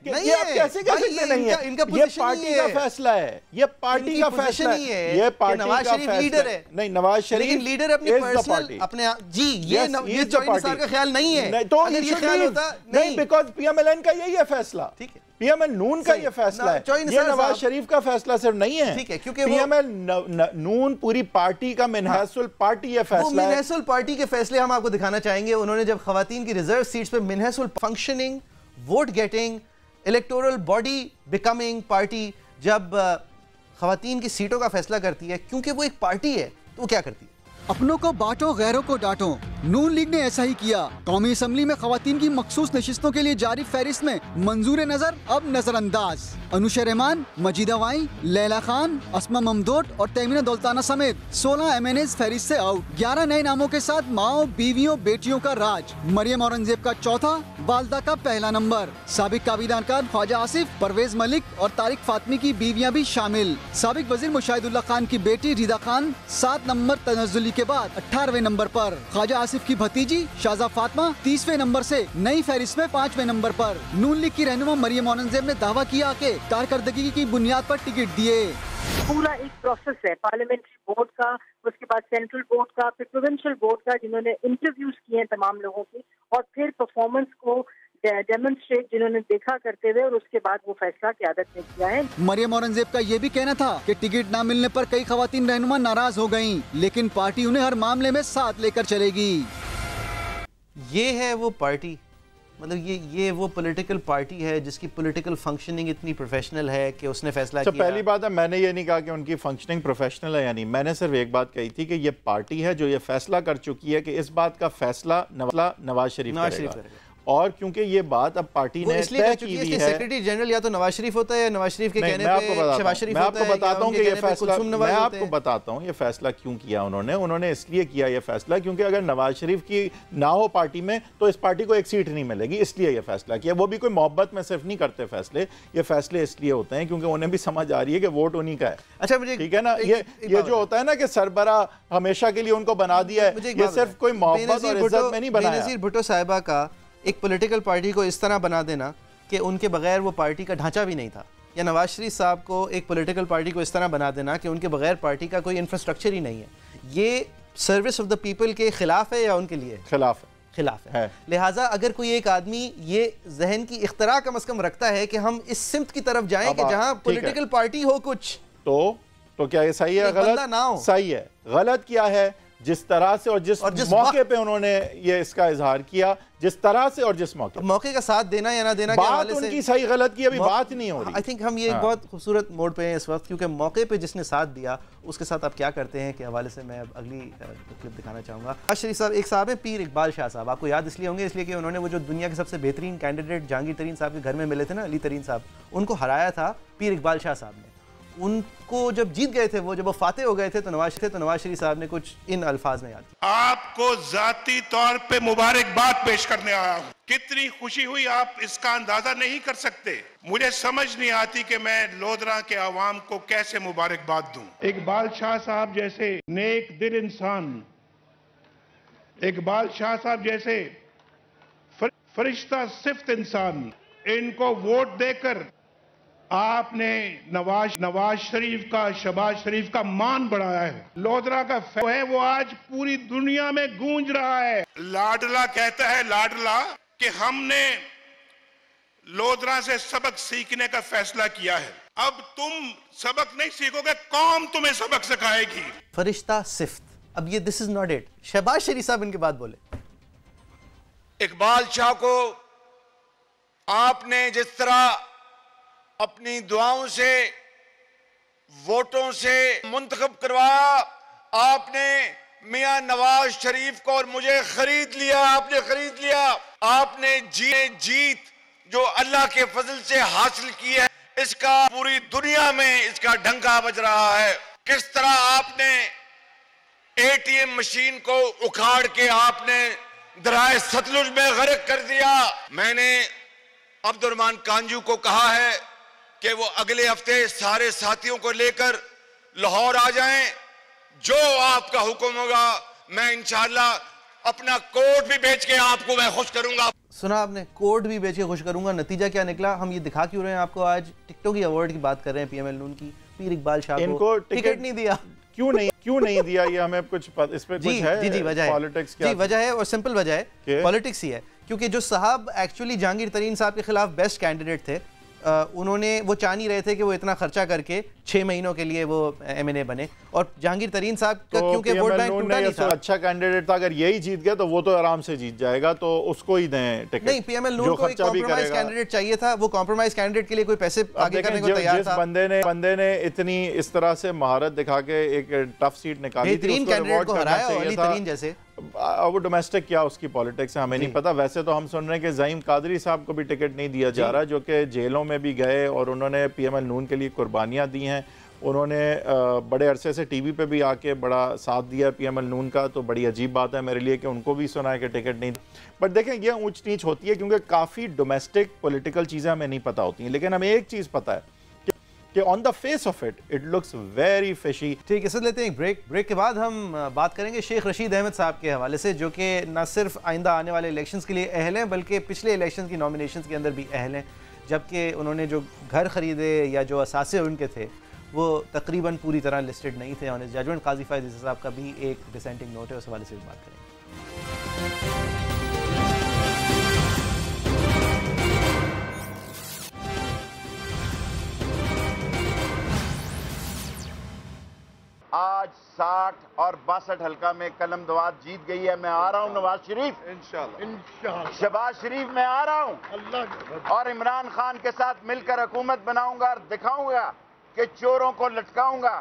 नहीं है, कैसे कह सकते नहीं है? ये पार्टी का फैसला है, ये पार्टी का फैसला है, ये पार्टी का फैसला है। नहीं, नवाज शरीफ लीडर अपनी पर्सनल अपने जी, ये चौधरी निसार का ख्याल नहीं है। तो ये ख्याल होता नहीं, बिकॉज़ पीएमएल का यही है फैसला। ठीक है, पीएमएल नून का ये फैसला है, ये नवाज शरीफ का फैसला सिर्फ नहीं है। ठीक है, क्योंकि पीएमएल नून पूरी पार्टी का मिनहसुल पार्टी ये फैसला है। मिनहसुल पार्टी के फैसले हम आपको दिखाना चाहेंगे। उन्होंने जब खवातीन की रिजर्व सीट्स पे मिनहसुल functioning, vote getting, electoral body becoming party, जब खवातीन की सीटों का फैसला करती है, क्योंकि वो एक पार्टी है, तो वो क्या करती है? अपनों को बांटो, गैरों को डांटो। नून लीग ने ऐसा ही किया। कौमी असम्बली में खवातीन की मखसूस नशिस्तों के लिए जारी फहरिस्त में मंजूर नजर अब नजरअंदाज। अनुशा रहमान, मजीदा वाई, लैला खान, अस्मा ममदोट और तैमीना दौलताना समेत 16 MNAs फहरिस्त से आउट। 11 नए नामों के साथ माओ, बीवियों, बेटियों का राज। मरियम औरंगजेब का चौथा, वालदा का पहला नंबर। साबिक काबिना अरकान ख्वाजा आसिफ, परवेज मलिक और तारिक फातमी की बीवियां भी शामिल। साबिक वजीर मुशाहिदुल्लाह खान की बेटी रिदा खान 7 नंबर तनज़्ज़ुली के बाद 18वें नंबर पर। ख्वाजा आसिफ की भतीजी शाजा फातिमा 30वें नंबर से नई फहरिस्त में 5वें नंबर पर। नून लीग की रहनुमा मरियम औरंगजेब ने दावा किया कि कारकर्दगी की बुनियाद पर टिकट दिए। पूरा एक प्रोसेस है पार्लियामेंट्री बोर्ड का, उसके बाद सेंट्रल बोर्ड का, फिर प्रोविंशियल बोर्ड का, जिन्होंने इंटरव्यूज किए हैं तमाम लोगों की, और फिर परफॉर्मेंस को डेमोन्स्ट्रेट जिन्होंने देखा करते हुए, और उसके बाद वो फैसला क़यादत ने किया है। मरियम औरंगजेब का ये भी कहना था कि टिकट न मिलने पर कई खवातीन रहनुमा नाराज हो गयीं, लेकिन पार्टी उन्हें हर मामले में साथ लेकर चलेगी। ये है वो पार्टी, मतलब ये वो पॉलिटिकल पार्टी है जिसकी पॉलिटिकल फंक्शनिंग इतनी प्रोफेशनल है कि उसने फैसला किया। पहली बात है, मैंने ये नहीं कहा कि उनकी फंक्शनिंग प्रोफेशनल है या नहीं, मैंने सिर्फ एक बात कही थी कि ये पार्टी है जो ये फैसला कर चुकी है कि इस बात का फैसला नवाज शरीफ करेगा। और क्योंकि ये बात अब पार्टी ने तय की हुई है, सेक्रेटरी जनरल या तो नवाज शरीफ होता है या नवाज शरीफ के कहने पे शहबाज शरीफ होता है। मैं आपको बताता हूं कि ये फैसला, मैं आपको बताता हूं ये फैसला क्यों किया उन्होंने इसलिए किया ये फैसला क्योंकि अगर नवाज शरीफ की ना हो पार्टी में तो इस पार्टी को एक सीट नहीं मिलेगी, इसलिए ये फैसला किया। वो भी कोई मोहब्बत में सिर्फ नहीं करते फैसले, ये फैसले इसलिए होते हैं क्योंकि उन्हें भी समझ आ रही है कि वोट उन्हीं का है। अच्छा, मुझे ठीक है ना, ये जो होता है ना कि सरबरा हमेशा के लिए उनको बना दिया है, ये सिर्फ कोई मोहब्बत और इज्जत में नहीं बनाया। बेनज़ीर भुट्टो साहिबा का एक पॉलिटिकल पार्टी को इस तरह बना देना कि उनके बगैर वो पार्टी का ढांचा भी नहीं था, या नवाज शरीफ साहब को एक पॉलिटिकल पार्टी को इस तरह बना देना कि उनके बगैर पार्टी का कोई इंफ्रास्ट्रक्चर ही नहीं है, ये सर्विस ऑफ द पीपल के खिलाफ है या उनके लिए खिलाफ है। लिहाजा अगर कोई एक आदमी ये जहन की इख्तरा कम अज कम रखता है कि हम इस सिमत की तरफ जाएं कि जहां पॉलिटिकल पार्टी हो कुछ, तो क्या ये सही है गलत? ना हो। सही है। गलत क्या है? जिस तरह से और जिस मौके पे उन्होंने ये इसका इजहार किया, जिस तरह से और जिस मौके का साथ देना या ना देना के हवाले से उनकी सही गलत की अभी बात नहीं हो रही। आई थिंक हम ये एक बहुत खूबसूरत मोड पे हैं इस वक्त, क्योंकि मौके पे जिसने साथ दिया उसके साथ आप क्या करते हैं के हवाले से मैं अगली क्लिप दिखाना चाहूँगा। शरीफ साहब, एक साहब है पीर इकबाल शाह साहब, आपको याद इसलिए होंगे इसलिए कि उन्होंने वो जो दुनिया के सबसे बेहतरीन कैंडिडेट जहांगीर तरीन साहब के घर में मिले थे ना, अली तरीन साहब, उनको हराया था पीर इकबाल शाह साहब ने। उनको जब जीत गए थे वो, जब वो फाते हो गए थे तो नवाज शरीफ साहब ने कुछ इन अल्फाज में याद किया। आपको जाती तौर पे मुबारकबाद पेश करने आया हूँ। कितनी खुशी हुई आप इसका अंदाजा नहीं कर सकते। मुझे समझ नहीं आती कि मैं लोधरा के आवाम को कैसे मुबारकबाद दूं। इकबाल शाह साहब जैसे नेक दिल इंसान, इकबाल शाह साहब जैसे फरिश्ता सिफ्त इंसान, इनको वोट देकर आपने नवाज शरीफ का, शहबाज शरीफ का मान बढ़ाया है। लोधरा का है वो आज पूरी दुनिया में गूंज रहा है। लाडला कहता है लाडला कि हमने लोधरा से सबक सीखने का फैसला किया है। अब तुम सबक नहीं सीखोगे, कौम तुम्हें सबक सिखाएगी। फरिश्ता सिफ्त, अब ये this is not it. Shahbaz Sharif साहब इनके बाद बोले, इकबाल शाह को आपने जिस तरह अपनी दुआओं से, वोटों से मुंतखब करवाया, आपने मियां नवाज शरीफ को और मुझे खरीद लिया, आपने खरीद लिया। आपने जीत जो अल्लाह के फजल से हासिल की है, इसका पूरी दुनिया में इसका डंका बज रहा है। किस तरह आपने एटीएम मशीन को उखाड़ के आपने दराए सतलुज में गर्क कर दिया। मैंने अब्दुर्रहमान कांजू को कहा है कि वो अगले हफ्ते सारे साथियों को लेकर लाहौर आ जाएं, जो आपका हुक्म होगा मैं इंशाअल्लाह अपना कोट भी बेच के आपको मैं खुश करूंगा। सुना आपने, कोट भी बेच के खुश करूंगा। नतीजा क्या निकला, हम ये दिखा क्यों रहे हैं आपको, आज टिकटों की अवार्ड की बात कर रहे हैं। पीएमएल नून की पीर इकबाल शाह को टिकट नहीं दिया। क्यों नहीं दिया, ये हमें कुछ इस पे कुछ है? जी वजह है, पॉलिटिक्स क्या? जी वजह है और सिंपल वजह है, पॉलिटिक्स ही है। क्योंकि जो साहब एक्चुअली जहांगीर तरीन साहब के खिलाफ बेस्ट कैंडिडेट थे, उन्होंने वो चाह नहीं रहे थे कि वो इतना खर्चा करके 6 महीनों के लिए वो एमएनए बने, और जहांगीर तरीन साहब का क्योंकि वोट बैंक टूटा नहीं था, अच्छा कैंडिडेट था, अगर यही जीत गया तो वो तो आराम से जीत जाएगा, तो उसको ही दें टिकट। नहीं, पीएमएल नून को एक कॉम्प्रोमाइज कैंडिडेट चाहिए था, वो कॉम्प्रोमाइज कैंडिडेट के लिए कोई पैसे आगे करने को तैयार था। बंदे ने इतनी इस तरह से महारत दिखा के एक टफ सीट निकाली, बेहतरीन कैंडिडेट को हराया, अली तरीन जैसे। वो डोमेस्टिक क्या उसकी पॉलिटिक्स है हमें नहीं पता। वैसे तो हम सुन रहे हैं कि ज़हीम कादरी साहब को भी टिकट नहीं दिया जा रहा, जो कि जेलों में भी गए और उन्होंने पीएमएल नून के लिए कुर्बानियाँ दी हैं। उन्होंने बड़े अरसे से टीवी पे भी आके बड़ा साथ दिया पीएमएल नून का, तो बड़ी अजीब बात है मेरे लिए कि उनको भी सुना है कि टिकट नहीं। बट देखें, ये ऊंच नीच होती है क्योंकि काफ़ी डोमेस्टिक पॉलिटिकल चीज़ें हमें नहीं पता होती हैं, लेकिन हमें एक चीज़ पता है कि on the face of it looks very fishy. ठीक है, इसे लेते हैं ब्रेक के बाद हम बात करेंगे शेख रशीद अहमद साहब के हवाले से, जो कि न सिर्फ आइंदा आने वाले इलेक्शंस के लिए अहल हैं बल्कि पिछले इलेक्शंस की नॉमिनेशंस के अंदर भी अहल हैं, जबकि उन्होंने जो घर ख़रीदे या जो असासे उनके थे वो तकरीबन पूरी तरह लिस्टेड नहीं थे ऑन हिज जजमेंट। काजी फैज़ साहब का भी एक डिसेंटिंग नोट है, उस हवाले से भी बात करेंगे। आज 60 और 62 हल्का में कलम दवात जीत गई है। मैं आ रहा हूँ नवाज शरीफ, इंशाल्लाह शहबाज शरीफ मैं आ रहा हूँ, और इमरान खान के साथ मिलकर हुकूमत बनाऊंगा और दिखाऊंगा कि चोरों को लटकाऊंगा।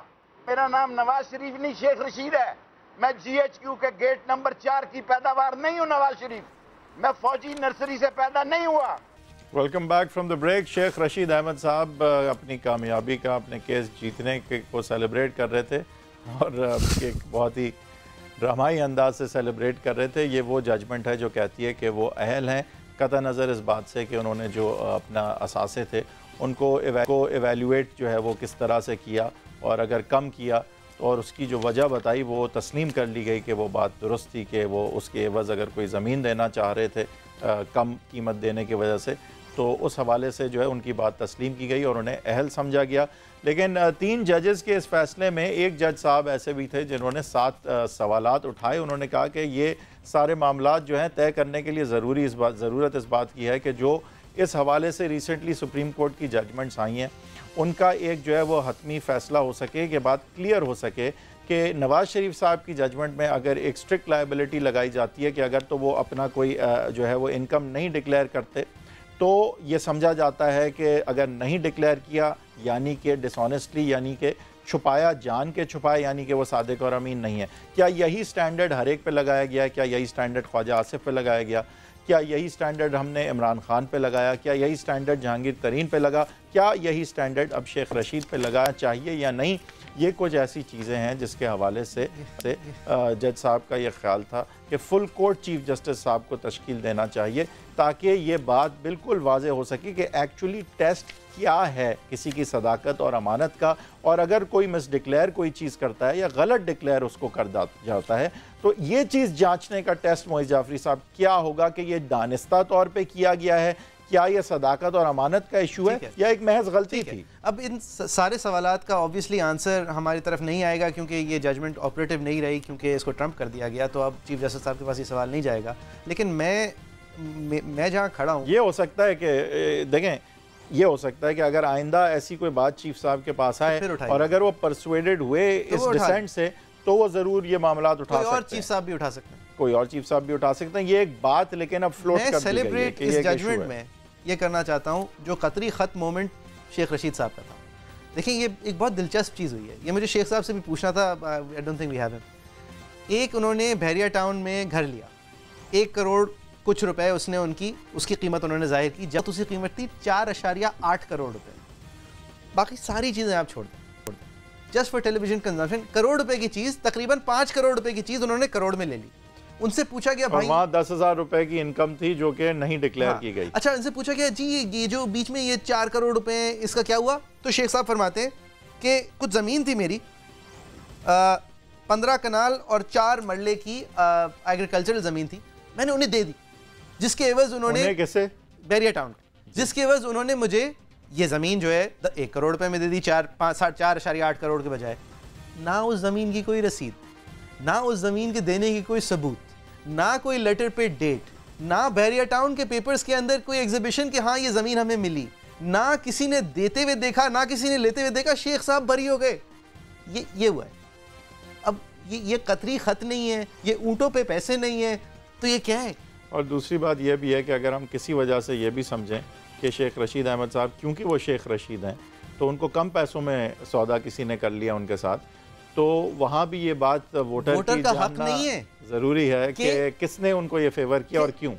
मेरा नाम नवाज शरीफ नहीं, शेख रशीद है। मैं GHQ के गेट नंबर 4 की पैदावार नहीं हूँ नवाज शरीफ, मैं फौजी नर्सरी से पैदा नहीं हुआ। Welcome back from the break. Sheikh Rashid Ahmed साहब अपनी कामयाबी का, अपने केस जीतने को सेलिब्रेट कर रहे थे और एक बहुत ही ड्रामाई अंदाज से सेलिब्रेट कर रहे थे। ये वो जजमेंट है जो कहती है कि वो अहल हैं, कतई नज़र इस बात से कि उन्होंने जो अपना असासे थे उनको एवेल्यूएट जो है वो किस तरह से किया, और अगर कम किया और उसकी जो वजह बताई वो तस्लीम कर ली गई कि वो बात दुरुस्त थी कि वो उसके एवज़ अगर कोई ज़मीन देना चाह रहे थे कम कीमत देने की वजह से, तो उस हवाले से जो है उनकी बात तस्लीम की गई और उन्हें अहल समझा गया। लेकिन 3 जजेस के इस फैसले में एक जज साहब ऐसे भी थे जिन्होंने 7 सवालात उठाए। उन्होंने कहा कि ये सारे मामलात जो हैं तय करने के लिए ज़रूरत इस बात की है कि जो इस हवाले से रिसेंटली सुप्रीम कोर्ट की जजमेंट्स आई हैं उनका एक जो है वो हतमी फ़ैसला हो सके, कि बात क्लियर हो सके कि नवाज़ शरीफ साहब की जजमेंट में अगर एक स्ट्रिक्ट लायबिलिटी लगाई जाती है कि अगर तो वो अपना कोई जो है वो इनकम नहीं डिक्लेयर करते तो ये समझा जाता है कि अगर नहीं डिक्लेयर किया यानी कि डिसऑनेस्टली, यानी कि छुपाया, जान के छुपाया, यानी कि वो सादिक और अमीन नहीं है। क्या यही स्टैंडर्ड हर एक पे लगाया गया? क्या यही स्टैंडर्ड ख्वाजा आसिफ पे लगाया गया? क्या यही स्टैंडर्ड हमने इमरान खान पे लगाया? क्या यही स्टैंडर्ड जहांगीर तरीन पे लगा? क्या यही स्टैंडर्ड अब शेख रशीद पे लगाना चाहिए या नहीं? ये कुछ ऐसी चीज़ें हैं जिसके हवाले से जज साहब का ये ख्याल था कि फुल कोर्ट चीफ जस्टिस साहब को तश्कील देना चाहिए ताकि ये बात बिल्कुल वाज़ेह हो सके कि एक्चुअली टेस्ट क्या है किसी की सदाकत और अमानत का, और अगर कोई मिस डिक्लेयर कोई चीज़ करता है या गलत डिक्लेयर उसको कर जाता है तो ये चीज़ जांचने का टेस्ट मोइज़ जाफरी साहब क्या होगा कि ये दानिस्ता तौर पे किया गया है, क्या ये सदाकत और अमानत का इशू है या एक महज गलती थी? अब इन सारे सवालात का ऑब्वियसली आंसर हमारी तरफ नहीं आएगा क्योंकि ये जजमेंट ऑपरेटिव नहीं रही, क्योंकि इसको ट्रम्प कर दिया गया, तो अब चीफ जस्टिस साहब के पास ये सवाल नहीं जाएगा। लेकिन मैं जहाँ खड़ा हूँ, ये हो सकता है कि देखें, ये हो सकता है कि अगर आइंदा ऐसी कोई बात चीफ साहब के पास आए और अगर वो परसुएडेड हुए इस डिसेंट से तो वो जरूर ये मामला उठा सकते हैं। और चीफ साहब भी उठा सकते हैं, कोई और चीफ साहब भी उठा सकते हैं। ये एक बात लेकिन अब फ्लोट कर दी गई है। मैं सेलिब्रेट इस जजमेंट में ये करना चाहता हूँ जो कतरी ख़त मोमेंट शेख रशीद साहब का था। देखिए ये एक बहुत दिलचस्प चीज़ हुई है, ये मुझे शेख साहब से भी पूछना था। I don't think we have him. एक उन्होंने बहरिया टाउन में घर लिया, 1 करोड़ कुछ रुपए उसने उसकी कीमत उन्होंने जाहिर की, जब उसकी कीमत थी 4.8 करोड़ रुपए। बाकी सारी चीज़ें आप छोड़ दें, just for television consumption crore रुपए की चीज़, तकरीबन 5 करोड़ रुपए की चीज़ उन्होंने करोड़ में ले ली। उनसे पूछा गया भाई, वहाँ 10,000 रुपए की इनकम थी जो कि नहीं डिक्लेयर की गई। अच्छा, उनसे पूछा गया जी ये जो बीच में ये 4 करोड़ रुपए इसका क्या हुआ? तो शेख साहब फरमाते हैं कि कुछ ज़मीन थी मेरी, 15 कनाल और 4 मरले की एग्रीकल्चरल ज़मीन थी, मैंने उन्हें दे दी, जिसके एवज उन्होंने कैसे बैरिया टाउन, जिसके एवज उन्होंने मुझे ये ज़मीन जो है 1 करोड़ रुपए में दे दी, 4.8 करोड़ के बजाय। ना उस ज़मीन की कोई रसीद, ना उस ज़मीन के देने की कोई सबूत, ना कोई लेटर पे डेट, ना बैरिया टाउन के पेपर्स के अंदर कोई एग्जीबिशन कि हाँ ये ज़मीन हमें मिली, ना किसी ने देते हुए देखा, ना किसी ने लेते हुए देखा। शेख साहब बरी हो गए। ये हुआ है। अब ये कतरी ख़त नहीं है, ये ऊँटों पे पैसे नहीं है, तो ये क्या है? और दूसरी बात यह भी है कि अगर हम किसी वजह से ये भी समझें कि शेख रशीद अहमद साहब क्योंकि वो शेख रशीद हैं तो उनको कम पैसों में सौदा किसी ने कर लिया उनके साथ, तो वहाँ भी ये बात वोटर का हक नहीं है, ज़रूरी है कि किसने उनको ये फेवर किया और क्यों।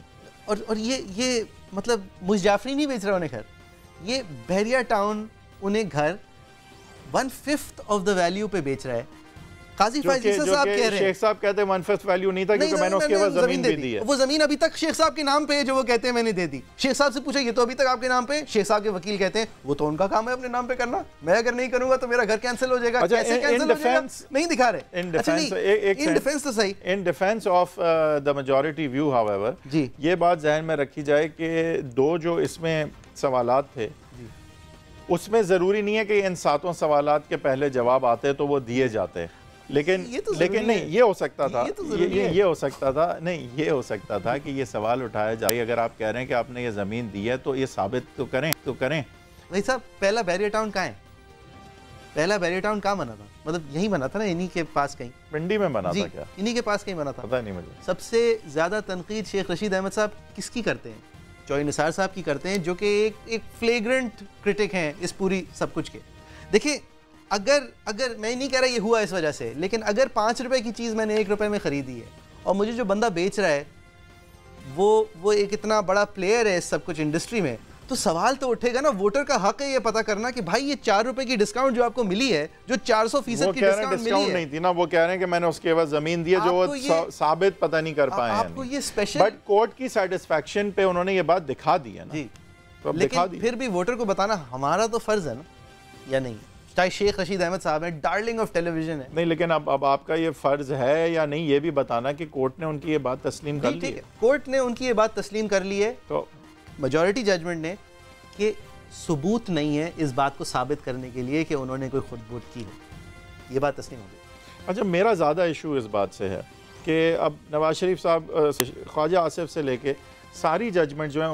और ये मतलब मुझ जाफरी नहीं बेच रहा उन्हें घर, ये बहरिया टाउन उन्हें घर 1/5 ऑफ द वैल्यू पे बेच रहा है। काजी फैज़ साहब कह रहे हैं, शेख साहब कहते हैं 1/5 वैल्यू नहीं था क्योंकि मैंने उसके बाद ज़मीन भी दी है। वो ज़मीन अभी तक शेख साहब के नाम पे है जो वो कहते हैं मैंने दे दी। शेख साहब से पूछा ये तो अभी तक आपके नाम पे। शेख साहब के वकील कहते हैं वो तो उनका काम है अपने नाम पे करना, मैं अगर नहीं करूंगा तो मेरा घर कैंसिल हो जाएगा। कैसे कैंसिल हो जाएगा नहीं दिखा रहे। इन डिफेंस तो सही, in defence of the majority view however जी ये बात जहन में रखी जाए कि दो जो इसमें सवालात थे उसमें ज़रूरी नहीं है कि इन 7 सवालात के पहले जवाब आते तो वो दिए जाते, लेकिन नहीं, ये हो सकता था, ये हो सकता था, नहीं ये हो सकता था कि ये सवाल उठाया जाए। अगर आप कह रहे हैं कि आपने ये ज़मीन दी है तो ये साबित तो करें। भाई साहब पहला बैरिया टाउन कहाँ है? पहला बैरिया टाउन कहाँ बना था? मतलब यही बना था ना, इन्हीं के पास कहीं पिंडी में बना था क्या? इन्हीं के पास कहीं बना था, पता नहीं मुझे। सबसे ज़्यादा तनकीद शेख रशीद अहमद साहब किसकी करते हैं? चौधरी निसार साहब की करते हैं, जो कि एक फ्लेग्रेंट क्रिटिक हैं इस पूरी सब कुछ के। देखिए अगर मैं नहीं कह रहा ये हुआ इस वजह से, लेकिन अगर 5 रुपए की चीज़ मैंने 1 रुपए में ख़रीदी है और मुझे जो बंदा बेच रहा है वो एक इतना बड़ा प्लेयर है इस सब कुछ इंडस्ट्री में, तो सवाल तो उठेगा ना। वोटर का हक है ये पता करना कि भाई ये 4 रुपए की डिस्काउंट जो आपको मिली है, जो 400% की डिस्काउंट मिली है, नहीं थी ना, वो कह रहे हैं कि मैंने उसके बाद जमीन दी है जो वो साबित पता नहीं कर पाए हैं। आपको ये स्पेशल, बट कोर्ट की सेटिस्फेक्शन पे उन्होंने ये बात दिखा दी है ना जी, तो लेकिन फिर भी वोटर को बताना हमारा तो फर्ज है ना, या नहीं? चाहे शेख रशीद अहमद साहब है, डार्लिंग ऑफ टेलीविजन है, नहीं, लेकिन अब आपका ये फर्ज है या नहीं ये भी बताना कि कोर्ट ने उनकी ये बात तस्लीम कर ली है। कोर्ट ने उनकी ये बात तस्लीम कर ली है, तो मेजॉरिटी जजमेंट ने, कि सबूत नहीं है इस बात को साबित करने के लिए कि उन्होंने कोई खुद वोट की है, ये बात तस्लीम हो गई। अच्छा, मेरा ज़्यादा इशू इस बात से है कि अब नवाज शरीफ साहब ख्वाजा आसिफ से लेके सारी जजमेंट जो है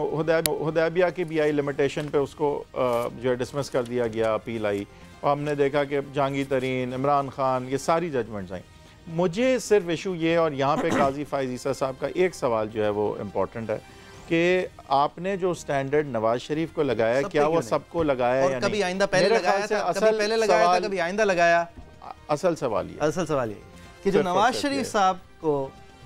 हुदैबिया की भी आई लिमिटेशन पे उसको जो है डिसमिस कर दिया गया, अपील आई, और हमने देखा कि जहांगीर तरीन, इमरान खान, ये सारी जजमेंट्स आई। मुझे सिर्फ इशू ये, और यहाँ पे काजी फाइज ईसा साहब का एक सवाल जो है वो इम्पोर्टेंट है कि आपने जो स्टैंडर्ड नवाज शरीफ को लगाया, क्या वो सबको लगाया या नहीं? कभी आइंदा पहले लगाया था, कभी पहले लगाया था, कभी आइंदा लगाया। असल सवाल ये कि जो नवाज शरीफ साहब को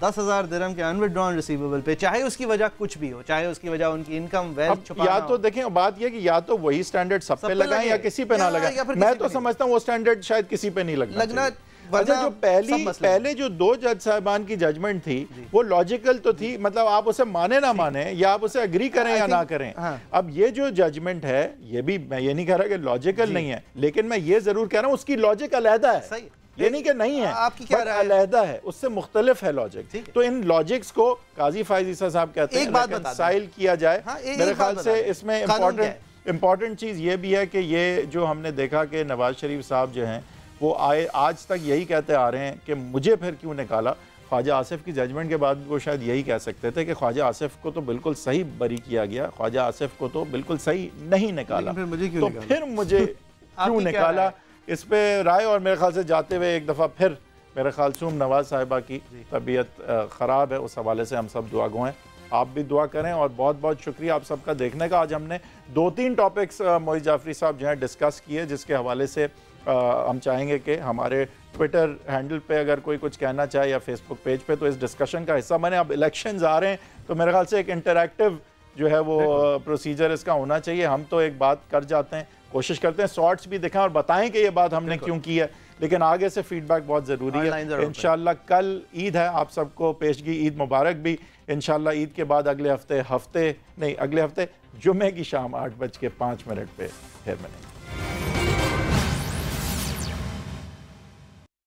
10,000 दिरहम के अनविड्रॉन रिसीवेबल पे, चाहे उसकी वजह कुछ भी हो, चाहे उसकी वजह उनकी इनकम वेल्थ छुपाना, या तो देखें बात यह कि या तो वही स्टैंडर्ड सब पे लगाएं या किसी पे ना लगाएं। मैं तो समझता हूँ वो स्टैंडर्ड शायद किसी पे नहीं लगना। अच्छा, जो पहले जो 2 जज साहबान की जजमेंट थी वो लॉजिकल तो थी, मतलब आप उसे माने ना माने या आप उसे एग्री करें या ना करें। अब ये जो जजमेंट है, ये भी मैं ये नहीं कह रहा कि लॉजिकल नहीं है, लेकिन मैं ये जरूर कह रहा हूँ उसकी लॉजिक अलहदा है, ये नहीं कि नहीं है, आपकी क्या राय है? अलहदा है, उससे मुख्तलिफ है लॉजिक। तो इन लॉजिक्स को काजी फाइज ईसा साहब कहते हैं, रिकंसाइल किया जाए। मेरे ख्याल से इसमें इम्पोर्टेंट चीज ये भी है कि ये जो हमने देखा कि नवाज शरीफ साहब जो हैं वो आज तक यही कहते आ रहे हैं कि मुझे फिर क्यों निकाला। ख्वाजा आसिफ की जजमेंट के बाद वो शायद यही कह सकते थे कि ख्वाजा आसिफ को तो बिल्कुल सही बरी किया गया, ख्वाजा आसिफ को तो बिल्कुल सही नहीं निकाला, फिर मुझे क्यों निकाला, इस पे राय। और मेरे ख्याल से जाते हुए एक दफ़ा फिर मेरे ख्याल से नवाज साहिबा की तबीयत ख़राब है, उस हवाले से हम सब दुआ गो हैं, आप भी दुआ करें। और बहुत बहुत शुक्रिया आप सबका देखने का। आज हमने 2-3 टॉपिक्स मोइज़ जाफरी साहब जो हैं डिस्कस किए, जिसके हवाले से हम चाहेंगे कि हमारे ट्विटर हैंडल पे अगर कोई कुछ कहना चाहे या फेसबुक पेज पे तो इस डिस्कशन का हिस्सा बने। अब इलेक्शंस आ रहे हैं तो मेरे ख्याल से एक इंटरैक्टिव जो है वो प्रोसीजर इसका होना चाहिए। हम तो एक बात कर जाते हैं, कोशिश करते हैं शॉर्ट्स भी दिखाएं और बताएं कि ये बात हमने क्यों की है, लेकिन आगे से फीडबैक बहुत ज़रूरी है। इंशाल्लाह कल ईद है, आप सबको पेशगी ईद मुबारक भी। इंशाल्लाह ईद के बाद अगले हफ्ते जुमे की शाम 8:05 पे फिर मिलेंगे।